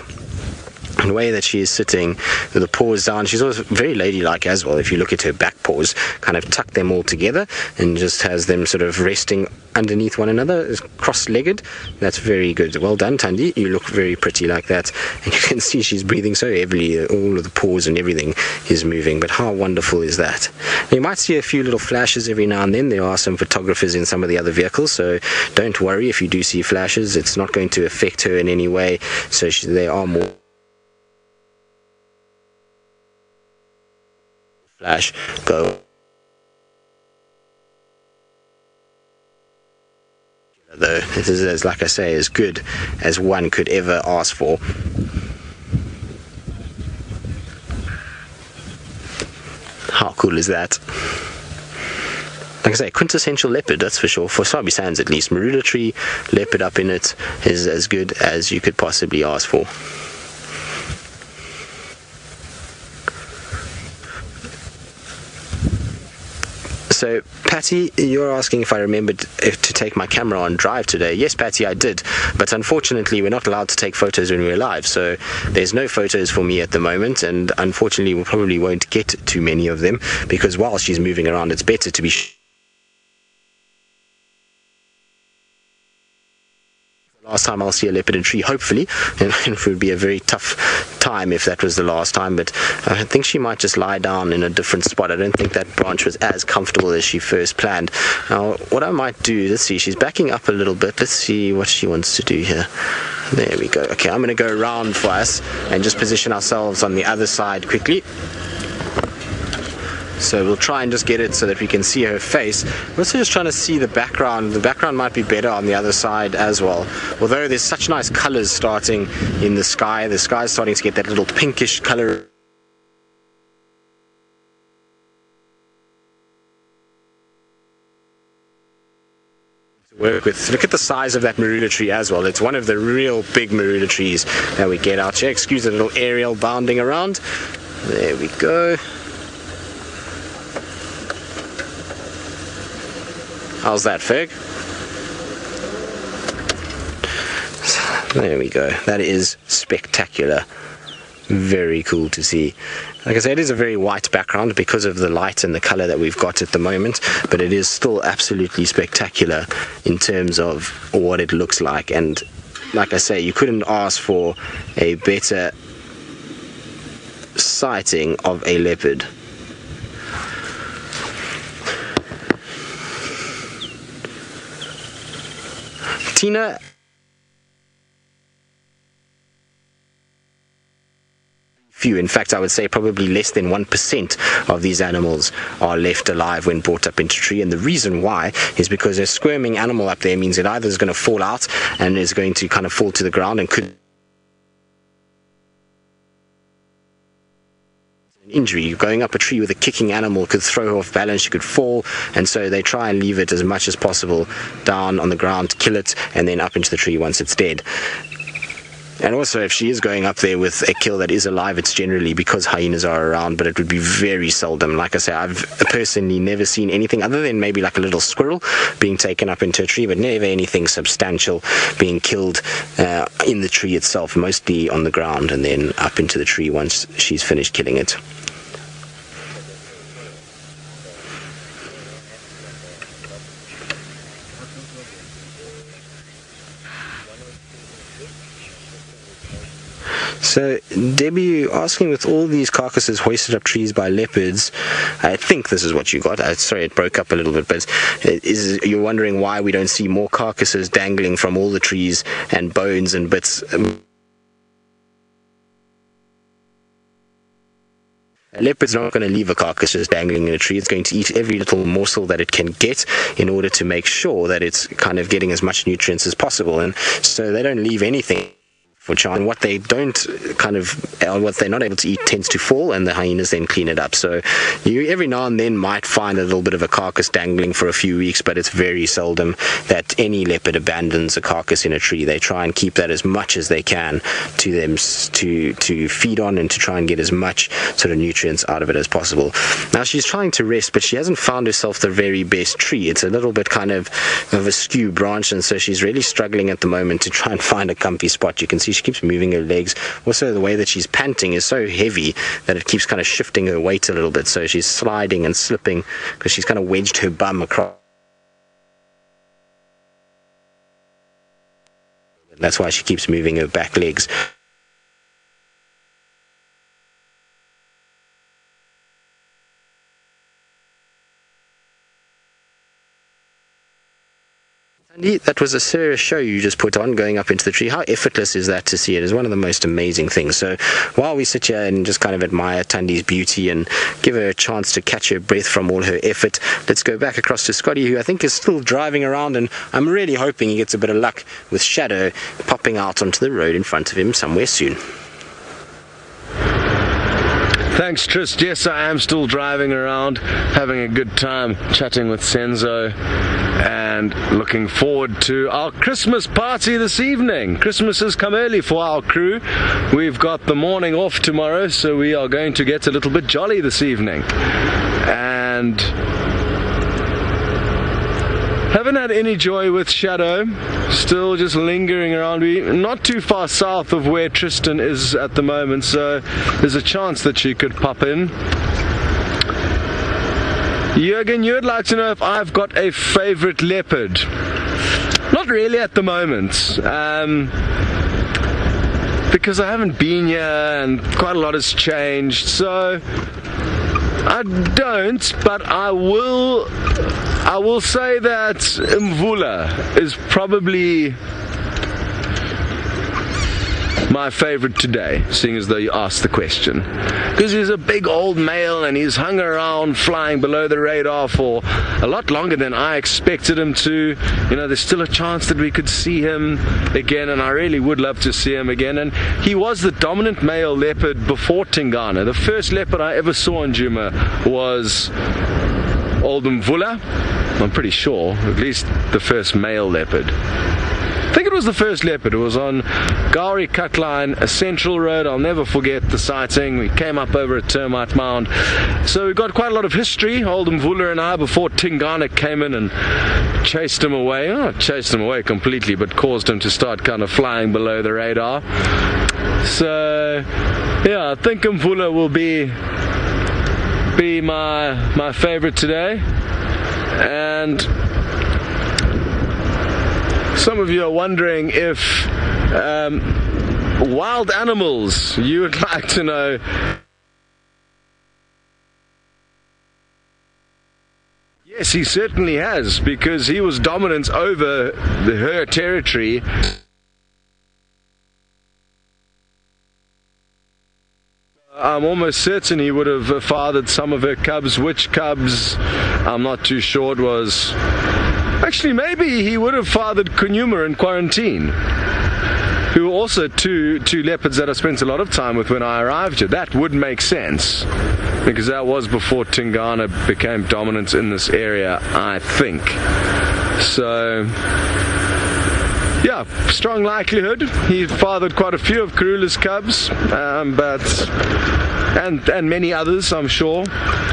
And the way that she is sitting with the paws down, she's also very ladylike as well. If you look at her back paws, kind of tuck them all together and just has them sort of resting underneath one another, cross-legged. That's very good. Well done, Thandi. You look very pretty like that. And you can see she's breathing so heavily. All of the paws and everything is moving. But how wonderful is that? You might see a few little flashes every now and then. There are some photographers in some of the other vehicles, so don't worry if you do see flashes. It's not going to affect her in any way. So they are more flash go though. This is, as like I say, as good as one could ever ask for. How cool is that? Like I say, quintessential leopard, that's for sure. For Sabi Sands at least, marula tree, leopard up in it is as good as you could possibly ask for. So, Patty, you're asking if I remembered to take my camera on drive today. Yes, Patty, I did. But unfortunately, we're not allowed to take photos when we're live. So, there's no photos for me at the moment. And unfortunately, we probably won't get too many of them. Because while she's moving around, it's better to be last time I'll see a leopard in tree, hopefully, and it would be a very tough time if that was the last time, but I think she might just lie down in a different spot. I don't think that branch was as comfortable as she first planned. Now, what I might do, let's see, she's backing up a little bit. Let's see what she wants to do here. There we go. Okay, I'm going to go around for us and just position ourselves on the other side quickly. So we'll try and just get it so that we can see her face. We're also just trying to see the background. The background might be better on the other side as well. Although there's such nice colors starting in the sky is starting to get that little pinkish color. Work with. Look at the size of that marula tree as well. It's one of the real big marula trees that we get out here. Excuse the little aerial bounding around. There we go. How's that, Ferg? There we go. That is spectacular. Very cool to see. Like I said, it is a very white background because of the light and the color that we've got at the moment, but it is still absolutely spectacular in terms of what it looks like. And like I say, you couldn't ask for a better sighting of a leopard. Tina, few. In fact, I would say probably less than 1% of these animals are left alive when brought up into a tree. And the reason why is because a squirming animal up there means it either is going to fall out and is going to kind of fall to the ground and could injury. Going up a tree with a kicking animal could throw her off balance, she could fall, and so they try and leave it as much as possible down on the ground, kill it, and then up into the tree once it's dead. And also, if she is going up there with a kill that is alive, it's generally because hyenas are around, but it would be very seldom. Like I say, I've personally never seen anything other than maybe like a little squirrel being taken up into a tree, but never anything substantial being killed in the tree itself, mostly on the ground and then up into the tree once she's finished killing it. So, Debbie, asking, with all these carcasses hoisted up trees by leopards, I think this is what you got. Sorry, it broke up a little bit, but you're wondering why we don't see more carcasses dangling from all the trees and bones and bits. A leopard's not going to leave a carcass just dangling in a tree. It's going to eat every little morsel that it can get in order to make sure that it's kind of getting as much nutrients as possible. And so they don't leave anything. And what they don't what they're not able to eat tends to fall, and the hyenas then clean it up. So you every now and then might find a little bit of a carcass dangling for a few weeks, but it's very seldom that any leopard abandons a carcass in a tree. They try and keep that as much as they can to them to feed on and to try and get as much sort of nutrients out of it as possible. Now she's trying to rest, but she hasn't found herself the very best tree. It's a little bit kind of a skew branch, and so she's really struggling at the moment to try and find a comfy spot. You can see see she keeps moving her legs. Also, the way that she's panting is so heavy that it keeps kind of shifting her weight a little bit. So she's sliding and slipping because she's kind of wedged her bum across. That's why she keeps moving her back legs. That was a serious show you just put on, going up into the tree. How effortless is that to see? It is one of the most amazing things. So while we sit here and just kind of admire Thandi's beauty and give her a chance to catch her breath from all her effort, let's go back across to Scotty, who I think is still driving around, and I'm really hoping he gets a bit of luck with Shadow popping out onto the road in front of him somewhere soon. Thanks, Trist. Yes, I am still driving around, having a good time chatting with Senzo, and looking forward to our Christmas party this evening. Christmas has come early for our crew. We've got the morning off tomorrow, so we are going to get a little bit jolly this evening. And haven't had any joy with Shadow, still just lingering around. We're not too far south of where Tristan is at the moment, so there's a chance that she could pop in. Jürgen, you'd like to know if I've got a favorite leopard. Not really at the moment, because I haven't been here and quite a lot has changed, so I don't, but I will say that Mvula is probably my favorite today, seeing as though you asked the question, because he's a big old male and he's hung around flying below the radar for a lot longer than I expected him to. You know, there's still a chance that we could see him again, and I really would love to see him again. And he was the dominant male leopard before Tingana. The first leopard I ever saw in Djuma was Old Mvula, I'm pretty sure, at least the first male leopard. I think it was the first leopard. It was on Gowrie Cut Line, a central road. I'll never forget the sighting. We came up over a termite mound. So we got quite a lot of history, Old Mvula and I, before Tingana came in and chased him away. Not chased him away completely, but caused him to start kind of flying below the radar. So yeah, I think Mvula will be my favorite today. And some of you are wondering if wild animals, you would like to know. Yes, he certainly has, because he was dominant over her territory. I'm almost certain he would have fathered some of her cubs. Which cubs, I'm not too sure. It was... Actually, maybe he would have fathered Kunyuma in quarantine, who were also two leopards that I spent a lot of time with when I arrived here. That would make sense, because that was before Tingana became dominant in this area, I think. So, yeah, strong likelihood. He fathered quite a few of Karula's cubs, and many others, I'm sure.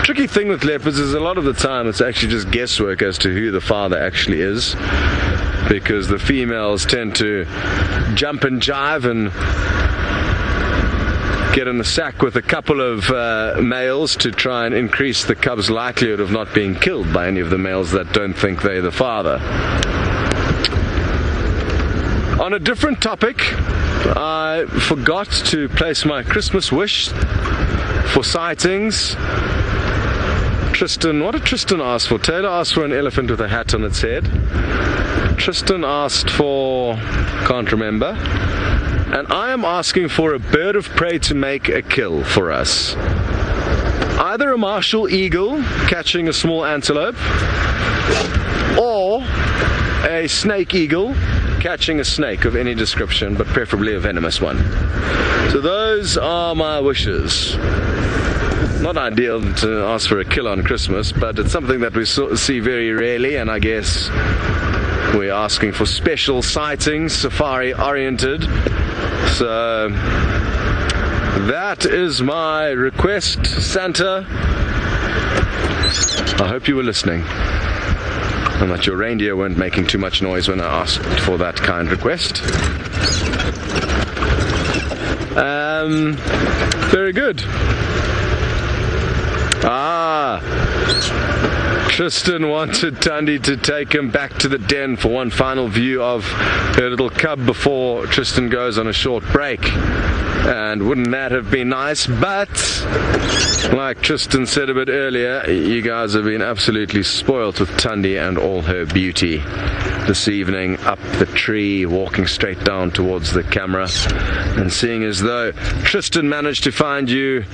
Tricky thing with leopards is a lot of the time it's actually just guesswork as to who the father actually is, because the females tend to jump and jive and get in the sack with a couple of males to try and increase the cub's likelihood of not being killed by any of the males that don't think they're the father. On a different topic, I forgot to place my Christmas wish for sightings. Tristan, what did Tristan ask for? Taylor asked for an elephant with a hat on its head. Tristan asked for, can't remember. And I am asking for a bird of prey to make a kill for us. Either a martial eagle catching a small antelope, or a snake eagle catching a snake of any description, but preferably a venomous one. So those are my wishes. Not ideal to ask for a kill on Christmas, but it's something that we see very rarely, and I guess we're asking for special sightings, safari oriented. So that is my request, Santa. I hope you were listening, and that your reindeer weren't making too much noise when I asked for that kind request. Very good. Tristan wanted Thandi to take him back to the den for one final view of her little cub before Tristan goes on a short break. And wouldn't that have been nice? But like Tristan said a bit earlier, you guys have been absolutely spoilt with Thandi and all her beauty this evening, up the tree, walking straight down towards the camera, and seeing as though Tristan managed to find you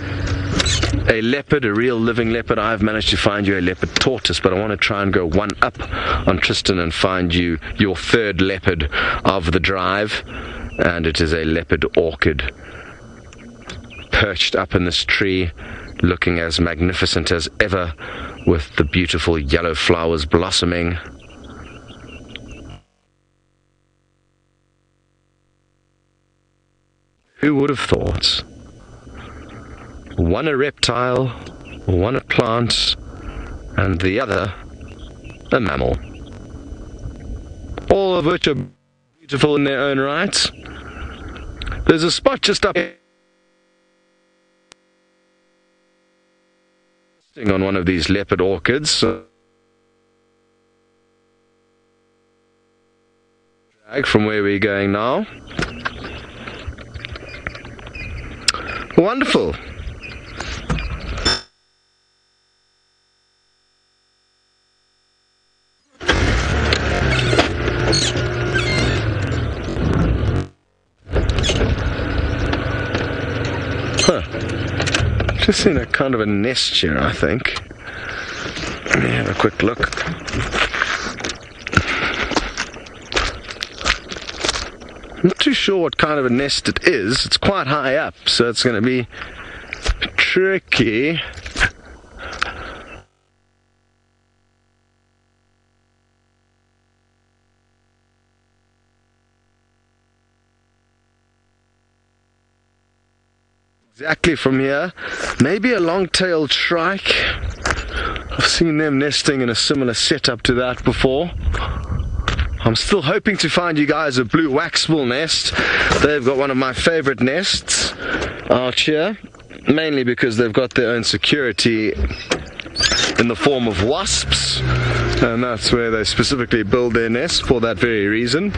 a leopard, a real living leopard, I've managed to find you a leopard tortoise, but I want to try and go one up on Tristan and find you your third leopard of the drive, and it is a leopard orchid perched up in this tree, looking as magnificent as ever, with the beautiful yellow flowers blossoming. Who would have thought? One a reptile, one a plant, and the other a mammal. All of which are beautiful in their own right. There's a spot just up on one of these leopard orchids. From where we're going now. Wonderful. Just seen a kind of a nest here, I think. Let me have a quick look. I'm not too sure what kind of a nest it is. It's quite high up, so it's going to be tricky. Exactly from here, maybe a long-tailed shrike. I've seen them nesting in a similar setup to that before. I'm still hoping to find you guys a blue waxbill nest. They've got one of my favorite nests out here, mainly because they've got their own security in the form of wasps, and that's where they specifically build their nests, for that very reason.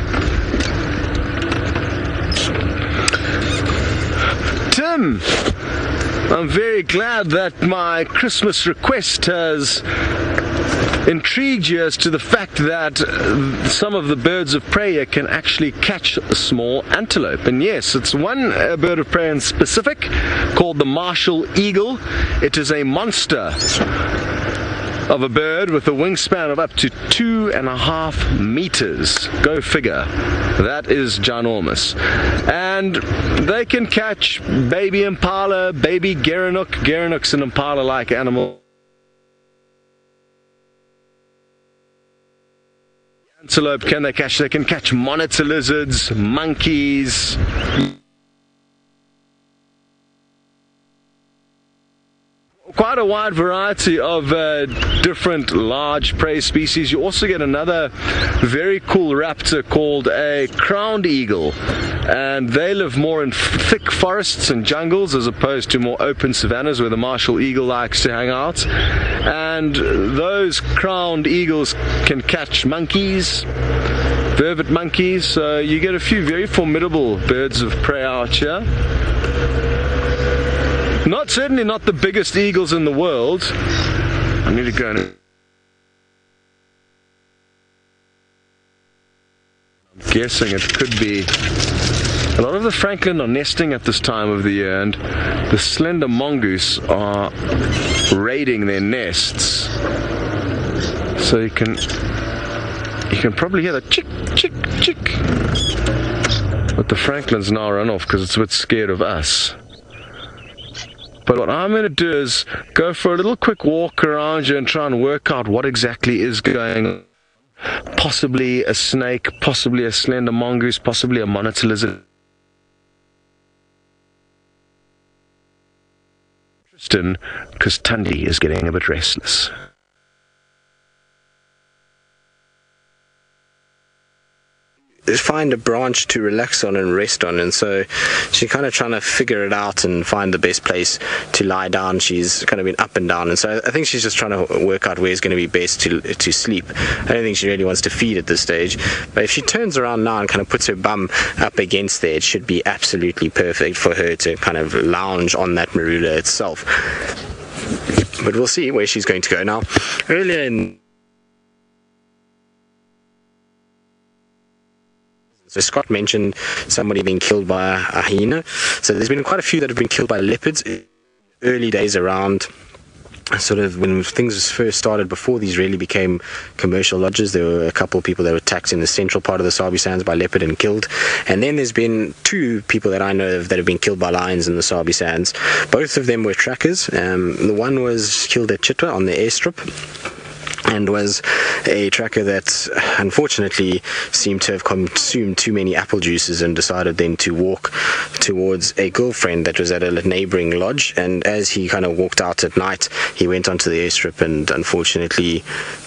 Tim, I'm very glad that my Christmas request has intrigued you as to the fact that some of the birds of prey here can actually catch a small antelope. And yes, it's one bird of prey in specific called the martial eagle. It is a monster of a bird with a wingspan of up to 2.5 meters. Go figure. That is ginormous. And they can catch baby impala, baby gerenuk. Gerenuk's an impala-like animal. Antelope can they catch? They can catch monitor lizards, monkeys. Quite a wide variety of different large prey species. You also get another very cool raptor called a crowned eagle, and they live more in thick forests and jungles as opposed to more open savannas where the martial eagle likes to hang out. And those crowned eagles can catch monkeys, vervet monkeys, so you get a few very formidable birds of prey out here. Certainly not the biggest eagles in the world. I need to go and... I'm guessing it could be... A lot of the francolin are nesting at this time of the year, and the slender mongoose are raiding their nests. So you can probably hear the chick, chick, chick. But the francolins now run off because it's a bit scared of us. But what I'm going to do is go for a little quick walk around here and try and work out what exactly is going on. Possibly a snake, possibly a slender mongoose, possibly a monitor lizard. Interesting, because Thandi is getting a bit restless. find a branch to relax on and rest on, and so she's kind of trying to figure it out and find the best place to lie down. She's kind of been up and down, and so I think she's just trying to work out where's going to be best to sleep. I don't think she really wants to feed at this stage, but if she turns around now and kind of puts her bum up against there, it should be absolutely perfect for her to kind of lounge on that marula itself. But we'll see where she's going to go. Now, earlier in so Scott mentioned somebody being killed by a hyena. So there's been quite a few that have been killed by leopards. Early days around sort of when things first started, before these really became commercial lodges, there were a couple of people that were attacked in the central part of the Sabi Sands by leopard and killed. And then there's been 2 people that I know of that have been killed by lions in the Sabi Sands. Both of them were trackers. The one was killed at Chitwa on the airstrip, and was a tracker that unfortunately seemed to have consumed too many apple juices and decided then to walk towards a girlfriend that was at a neighboring lodge. And as he kind of walked out at night, he went onto the airstrip, and unfortunately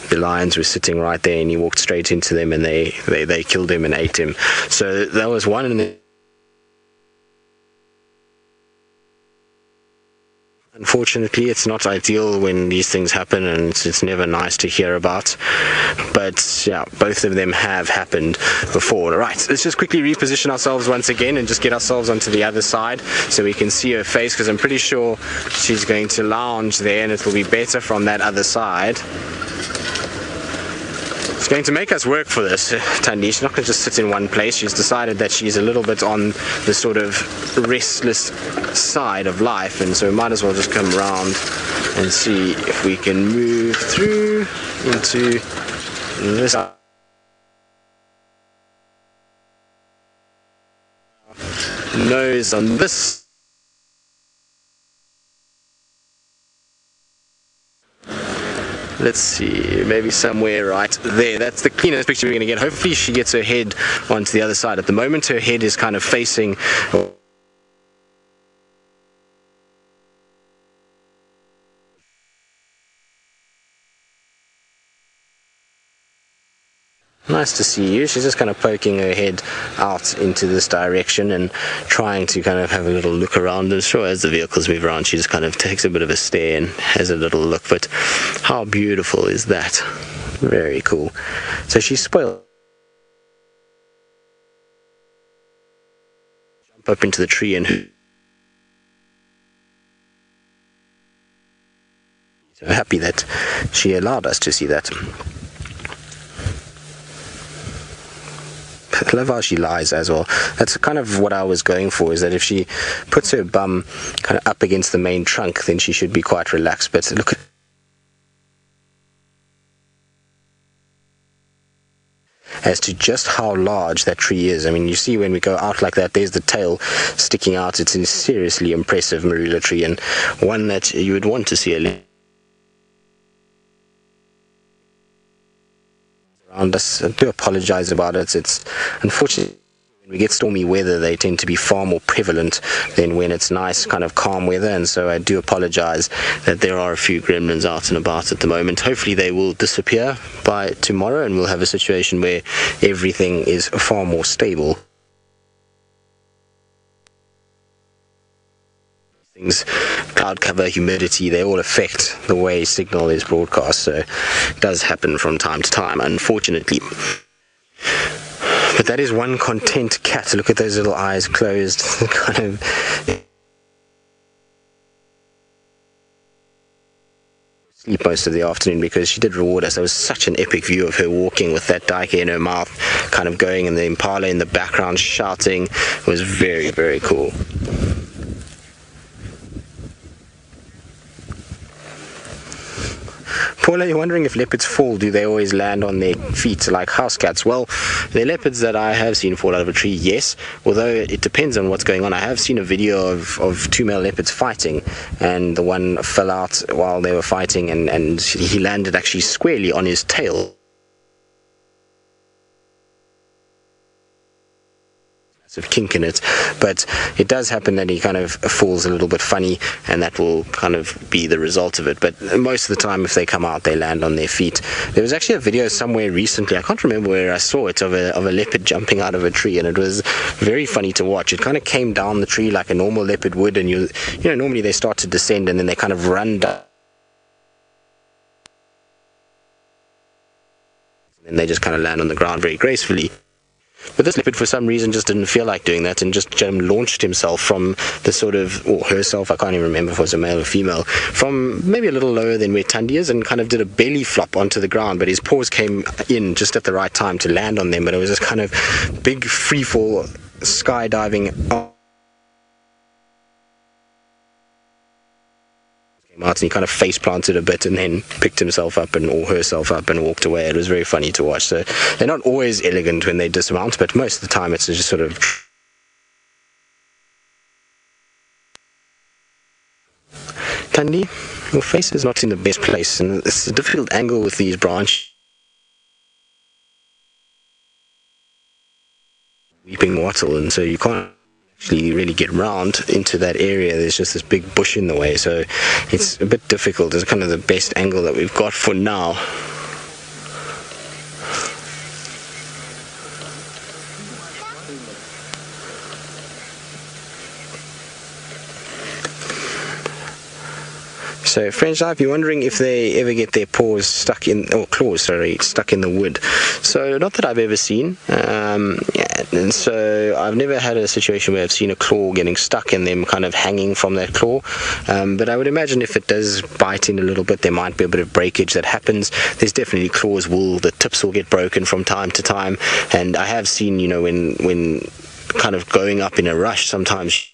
the lions were sitting right there, and he walked straight into them, and they killed him and ate him. So that was one. And unfortunately, it's not ideal when these things happen, and it's never nice to hear about. But yeah, both of them have happened before. Right, let's just quickly reposition ourselves once again and just get ourselves onto the other side so we can see her face, because I'm pretty sure she's going to lounge there, and it will be better from that other side. It's going to make us work for this, Tandi. She's not going to just sit in one place. She's decided that she's a little bit on the sort of restless side of life, and so we might as well just come around and see if we can move through into this nose on this. Let's see, maybe somewhere right there. That's the cleanest picture we're going to get. Hopefully she gets her head onto the other side. At the moment her head is kind of facing nice to see you. She's just kind of poking her head out into this direction and trying to kind of have a little look around. And sure, as the vehicles move around, she just kind of takes a bit of a stare and has a little look. But how beautiful is that? Very cool. So she's spoiled. Jump up into the tree and so happy that she allowed us to see that. I love how she lies as well. That's kind of what I was going for, is that if she puts her bum kind of up against the main trunk, then she should be quite relaxed. But look at as to just how large that tree is. I mean, you see when we go out like that, there's the tail sticking out. It's a seriously impressive marula tree, and one that you would want to see a around us. I do apologize about it. It's unfortunately when we get stormy weather, they tend to be far more prevalent than when it's nice kind of calm weather, and so I do apologize that there are a few gremlins out and about at the moment. Hopefully they will disappear by tomorrow, and we'll have a situation where everything is far more stable. Things, cloud cover, humidity, they all affect the way signal is broadcast, so it does happen from time to time, unfortunately. But that is one content cat. Look at those little eyes closed, kind of sleep most of the afternoon, because she did reward us. There was such an epic view of her walking with that dike in her mouth, kind of going, and the Impala in the background shouting. It was very, very cool. Paula, you're wondering if leopards fall, do they always land on their feet like house cats? Well, the leopards that I have seen fall out of a tree, yes, although it depends on what's going on. I have seen a video of 2 male leopards fighting, and the one fell out while they were fighting, and he landed actually squarely on his tail. of kink in it, but it does happen that he kind of falls a little bit funny, and that will kind of be the result of it. But most of the time, if they come out, they land on their feet. There was actually a video somewhere recently, I can't remember where I saw it, of a leopard jumping out of a tree, and it was very funny to watch. It kind of came down the tree like a normal leopard would, and you know, normally they start to descend and then they kind of run down, and they just kind of land on the ground very gracefully. But this leopard, for some reason, just didn't feel like doing that and just launched himself from the sort of, or herself, I can't even remember if it was a male or female, from maybe a little lower than where Thandi is, and kind of did a belly flop onto the ground, but his paws came in just at the right time to land on them. But it was this kind of big free fall skydiving out, and he kind of face planted a bit and then picked himself up or herself up and walked away. It was very funny to watch. So they're not always elegant when they dismount, but most of the time it's just sort of... Thandi, your face is not in the best place, and it's a difficult angle with these branches. Weeping wattle, and so you can't actually really get round into that area. There's just this big bush in the way, so it's a bit difficult. It's kind of the best angle that we've got for now. So French knife, you're wondering if they ever get their paws stuck in, or claws, sorry, stuck in the wood. So not that I've ever seen. And so I've never had a situation where I've seen a claw getting stuck and them kind of hanging from that claw. But I would imagine if it does bite in a little bit, there might be a bit of breakage that happens. There's definitely claws the tips will get broken from time to time. And I have seen, you know, when kind of going up in a rush, sometimes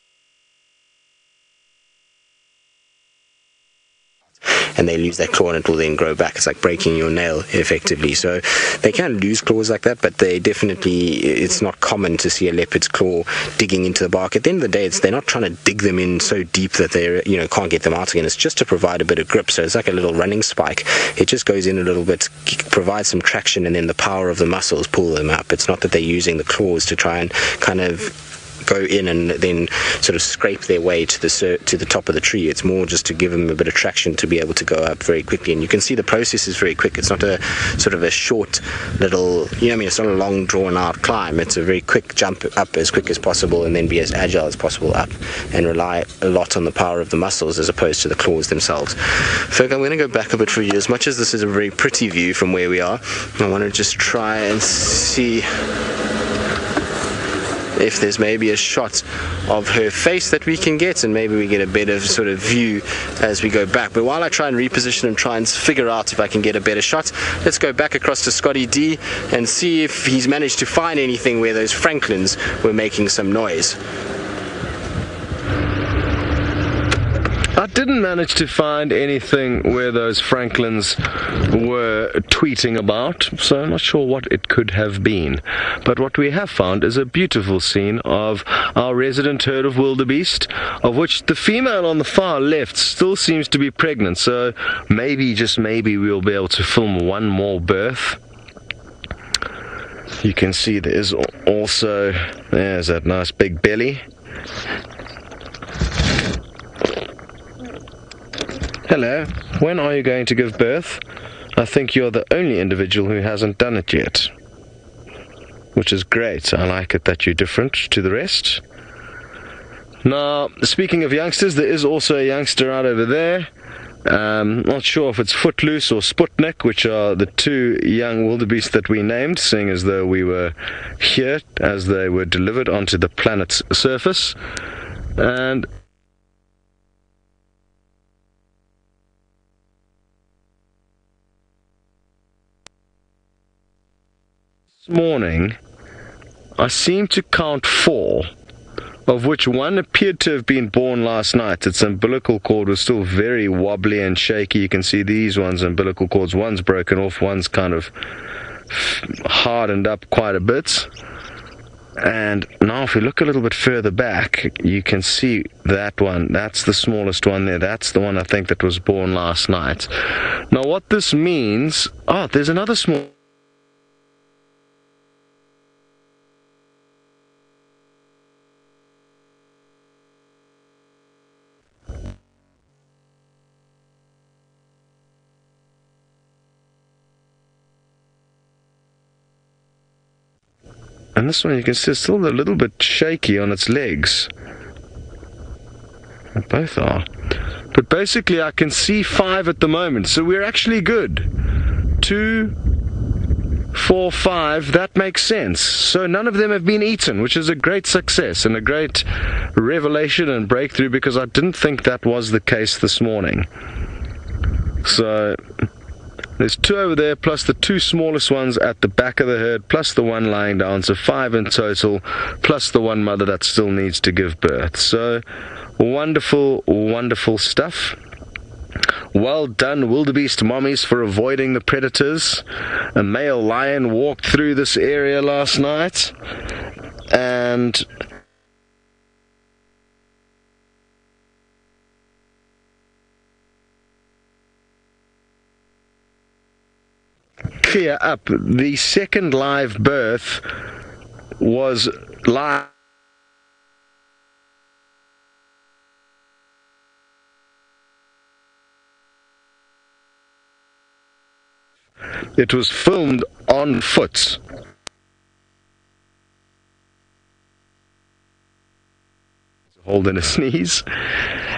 and they lose that claw and it will then grow back. It's like breaking your nail effectively. So they can lose claws like that, but they definitely, it's not common to see a leopard's claw digging into the bark. At the end of the day, they're not trying to dig them in so deep that they, you know, can't get them out again. It's just to provide a bit of grip. So it's like a little running spike. It just goes in a little bit, provides some traction, and then the power of the muscles pull them up. It's not that they're using the claws to try and kind of go in and then sort of scrape their way to the top of the tree. It's more just to give them a bit of traction to be able to go up very quickly. And you can see the process is very quick. It's not a sort of a short little, you know, I mean, it's not a long drawn out climb. It's a very quick jump up as quick as possible and then be as agile as possible up, and rely a lot on the power of the muscles as opposed to the claws themselves. Ferg, I'm going to go back a bit for you. As much as this is a very pretty view from where we are, I want to just try and see if there's maybe a shot of her face that we can get, and maybe we get a better sort of view as we go back. But while I try and reposition and try and figure out if I can get a better shot, let's go back across to Scotty D and see if he's managed to find anything where those francolins were making some noise. I didn't manage to find anything where those francolins were tweeting about, so I'm not sure what it could have been. But what we have found is a beautiful scene of our resident herd of wildebeest, of which the female on the far left still seems to be pregnant, so maybe, just maybe, we'll be able to film one more birth. You can see there's also, there's that nice big belly. Hello, when are you going to give birth? I think you're the only individual who hasn't done it yet. Which is great. I like it that you're different to the rest. Now, speaking of youngsters, there is also a youngster out over there. Not sure if it's Footloose or Sputnik, which are the two young wildebeest that we named, seeing as though we were here as they were delivered onto the planet's surface. And this morning, I seem to count 4, of which one appeared to have been born last night. Its umbilical cord was still very wobbly and shaky. You can see these ones' umbilical cords. One's broken off, one's kind of hardened up quite a bit. And now if we look a little bit further back, you can see that one. That's the smallest one there. That's the one I think that was born last night. Now what this means... Oh, there's another small... And this one you can see it's still a little bit shaky on its legs. They both are. But basically I can see 5 at the moment, so we're actually good. 2, 4, 5, that makes sense. So none of them have been eaten, which is a great success and a great revelation and breakthrough, because I didn't think that was the case this morning. So there's 2 over there, plus the 2 smallest ones at the back of the herd, plus the 1 lying down, so 5 in total, plus the 1 mother that still needs to give birth. So wonderful, wonderful stuff. Well done, wildebeest mommies, for avoiding the predators. A male lion walked through this area last night, and clear up. The second live birth was live. It was filmed on foot. Holding a sneeze.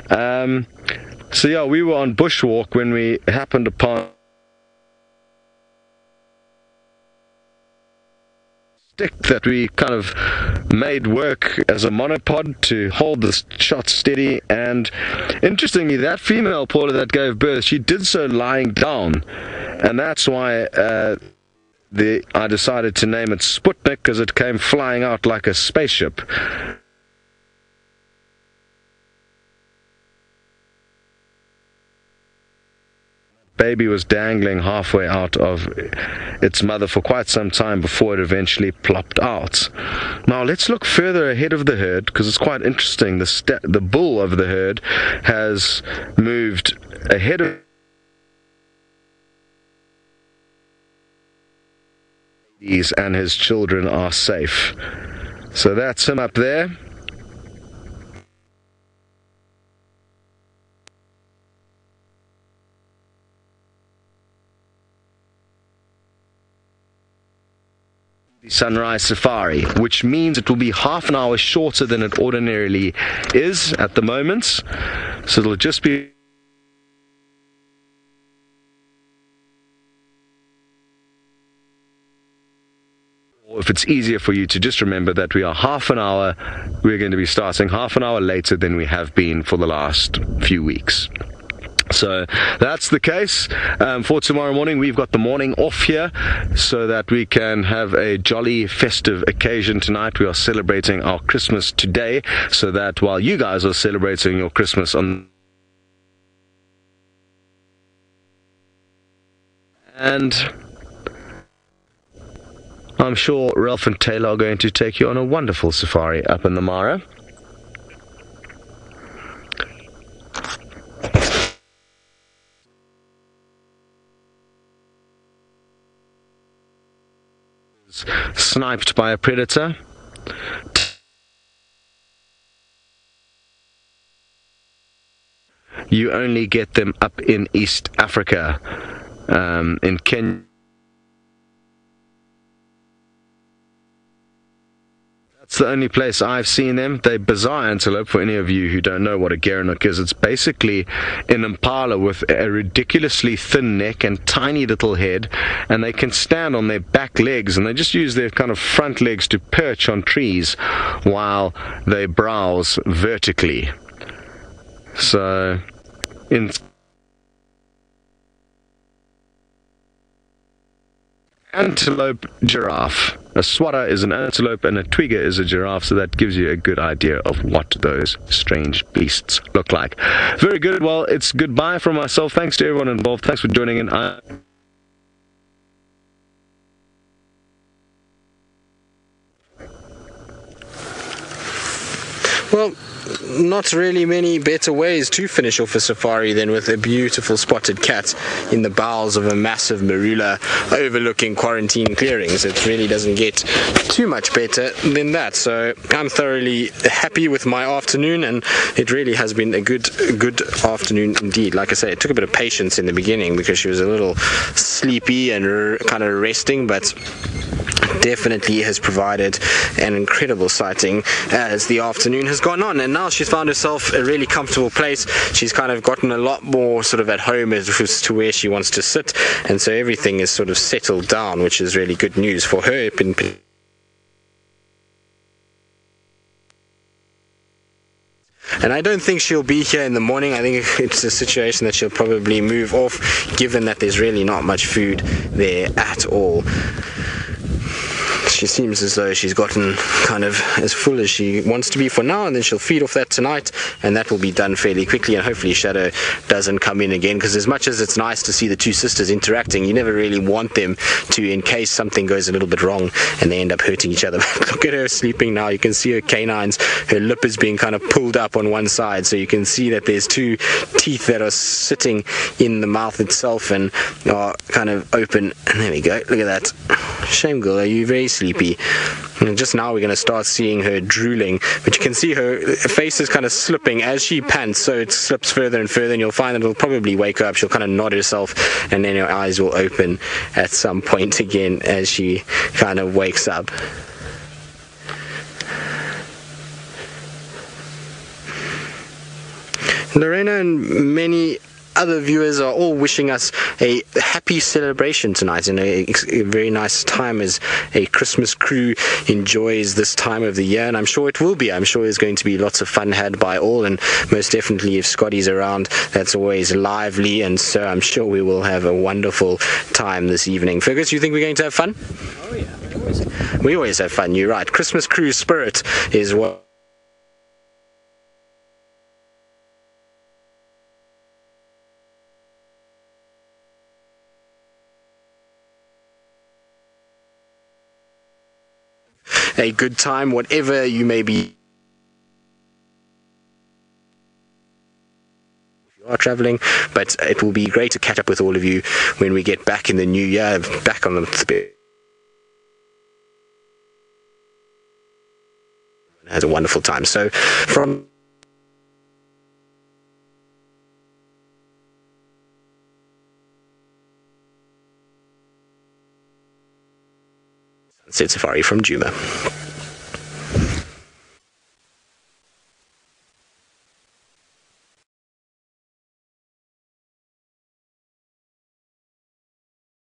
So yeah, we were on bushwalk when we happened upon stick that we kind of made work as a monopod to hold the shot steady. And interestingly, that female pauler that gave birth, she did so lying down, and that's why I decided to name it Sputnik, because it came flying out like a spaceship. Baby was dangling halfway out of its mother for quite some time before it eventually plopped out. Now let's look further ahead of the herd, because it's quite interesting. The bull of the herd has moved ahead of these, and his children are safe. So that's him up there. Sunrise safari, which means it will be half an hour shorter than it ordinarily is at the moment. So it'll just be if it's easier for you to just remember that we're going to be starting half an hour later than we have been for the last few weeks. So that's the case. For tomorrow morning, we've got the morning off here so that we can have a jolly festive occasion tonight. We are celebrating our Christmas today, so that while you guys are celebrating your Christmas on, and I'm sure Ralph and Taylor are going to take you on a wonderful safari up in the Mara. Sniped by a predator. You only get them up in East Africa, in Kenya. That's the only place I've seen them. They're bizarre antelope. For any of you who don't know what a gerenuk is, it's basically an impala with a ridiculously thin neck and tiny little head, and they can stand on their back legs, and they just use their kind of front legs to perch on trees while they browse vertically. So in antelope, giraffe. A swatter is an antelope and a twiga is a giraffe, so that gives you a good idea of what those strange beasts look like. Very good. Well, it's goodbye from myself. Thanks to everyone involved. Thanks for joining in. Well, not really many better ways to finish off a safari than with a beautiful spotted cat in the bowels of a massive marula overlooking quarantine clearings. It really doesn't get too much better than that. So I'm thoroughly happy with my afternoon, and it really has been a good afternoon indeed. Like I say, it took a bit of patience in the beginning because she was a little sleepy and kind of resting, but definitely has provided an incredible sighting as the afternoon has gone on, and now she's found herself a really comfortable place. She's kind of gotten a lot more sort of at home as to where she wants to sit, and so everything is sort of settled down, which is really good news for her. And I don't think she'll be here in the morning. I think it's a situation that she'll probably move off, given that there's really not much food there at all. She seems as though she's gotten kind of as full as she wants to be for now, and then she'll feed off that tonight, and that will be done fairly quickly, and hopefully Shadow doesn't come in again, because as much as it's nice to see the two sisters interacting, you never really want them to, in case something goes a little bit wrong and they end up hurting each other. Look at her sleeping now. You can see her canines, her lip is being kind of pulled up on one side, so you can see that there's two teeth that are sitting in the mouth itself and are kind of open, and there we go. Look at that. Shame, girl, are you very sleepy? And just now we're going to start seeing her drooling, but you can see her face is kind of slipping as she pants, so it slips further and further, and you'll find that it'll probably wake her up. She'll kind of nod herself, and then her eyes will open at some point again as she kind of wakes up. Lorena and many other viewers are all wishing us a happy celebration tonight, and a very nice time as a Christmas crew enjoys this time of the year, and I'm sure it will be. I'm sure there's going to be lots of fun had by all, and most definitely if Scotty's around, that's always lively, and so I'm sure we will have a wonderful time this evening. Fergus, you think we're going to have fun? Oh yeah, we always have fun. You're right. Christmas crew spirit is what a good time, whatever you may be. If you are traveling, but it will be great to catch up with all of you when we get back in the new year, back on the has a wonderful time. So from Sunset Safari from Djuma.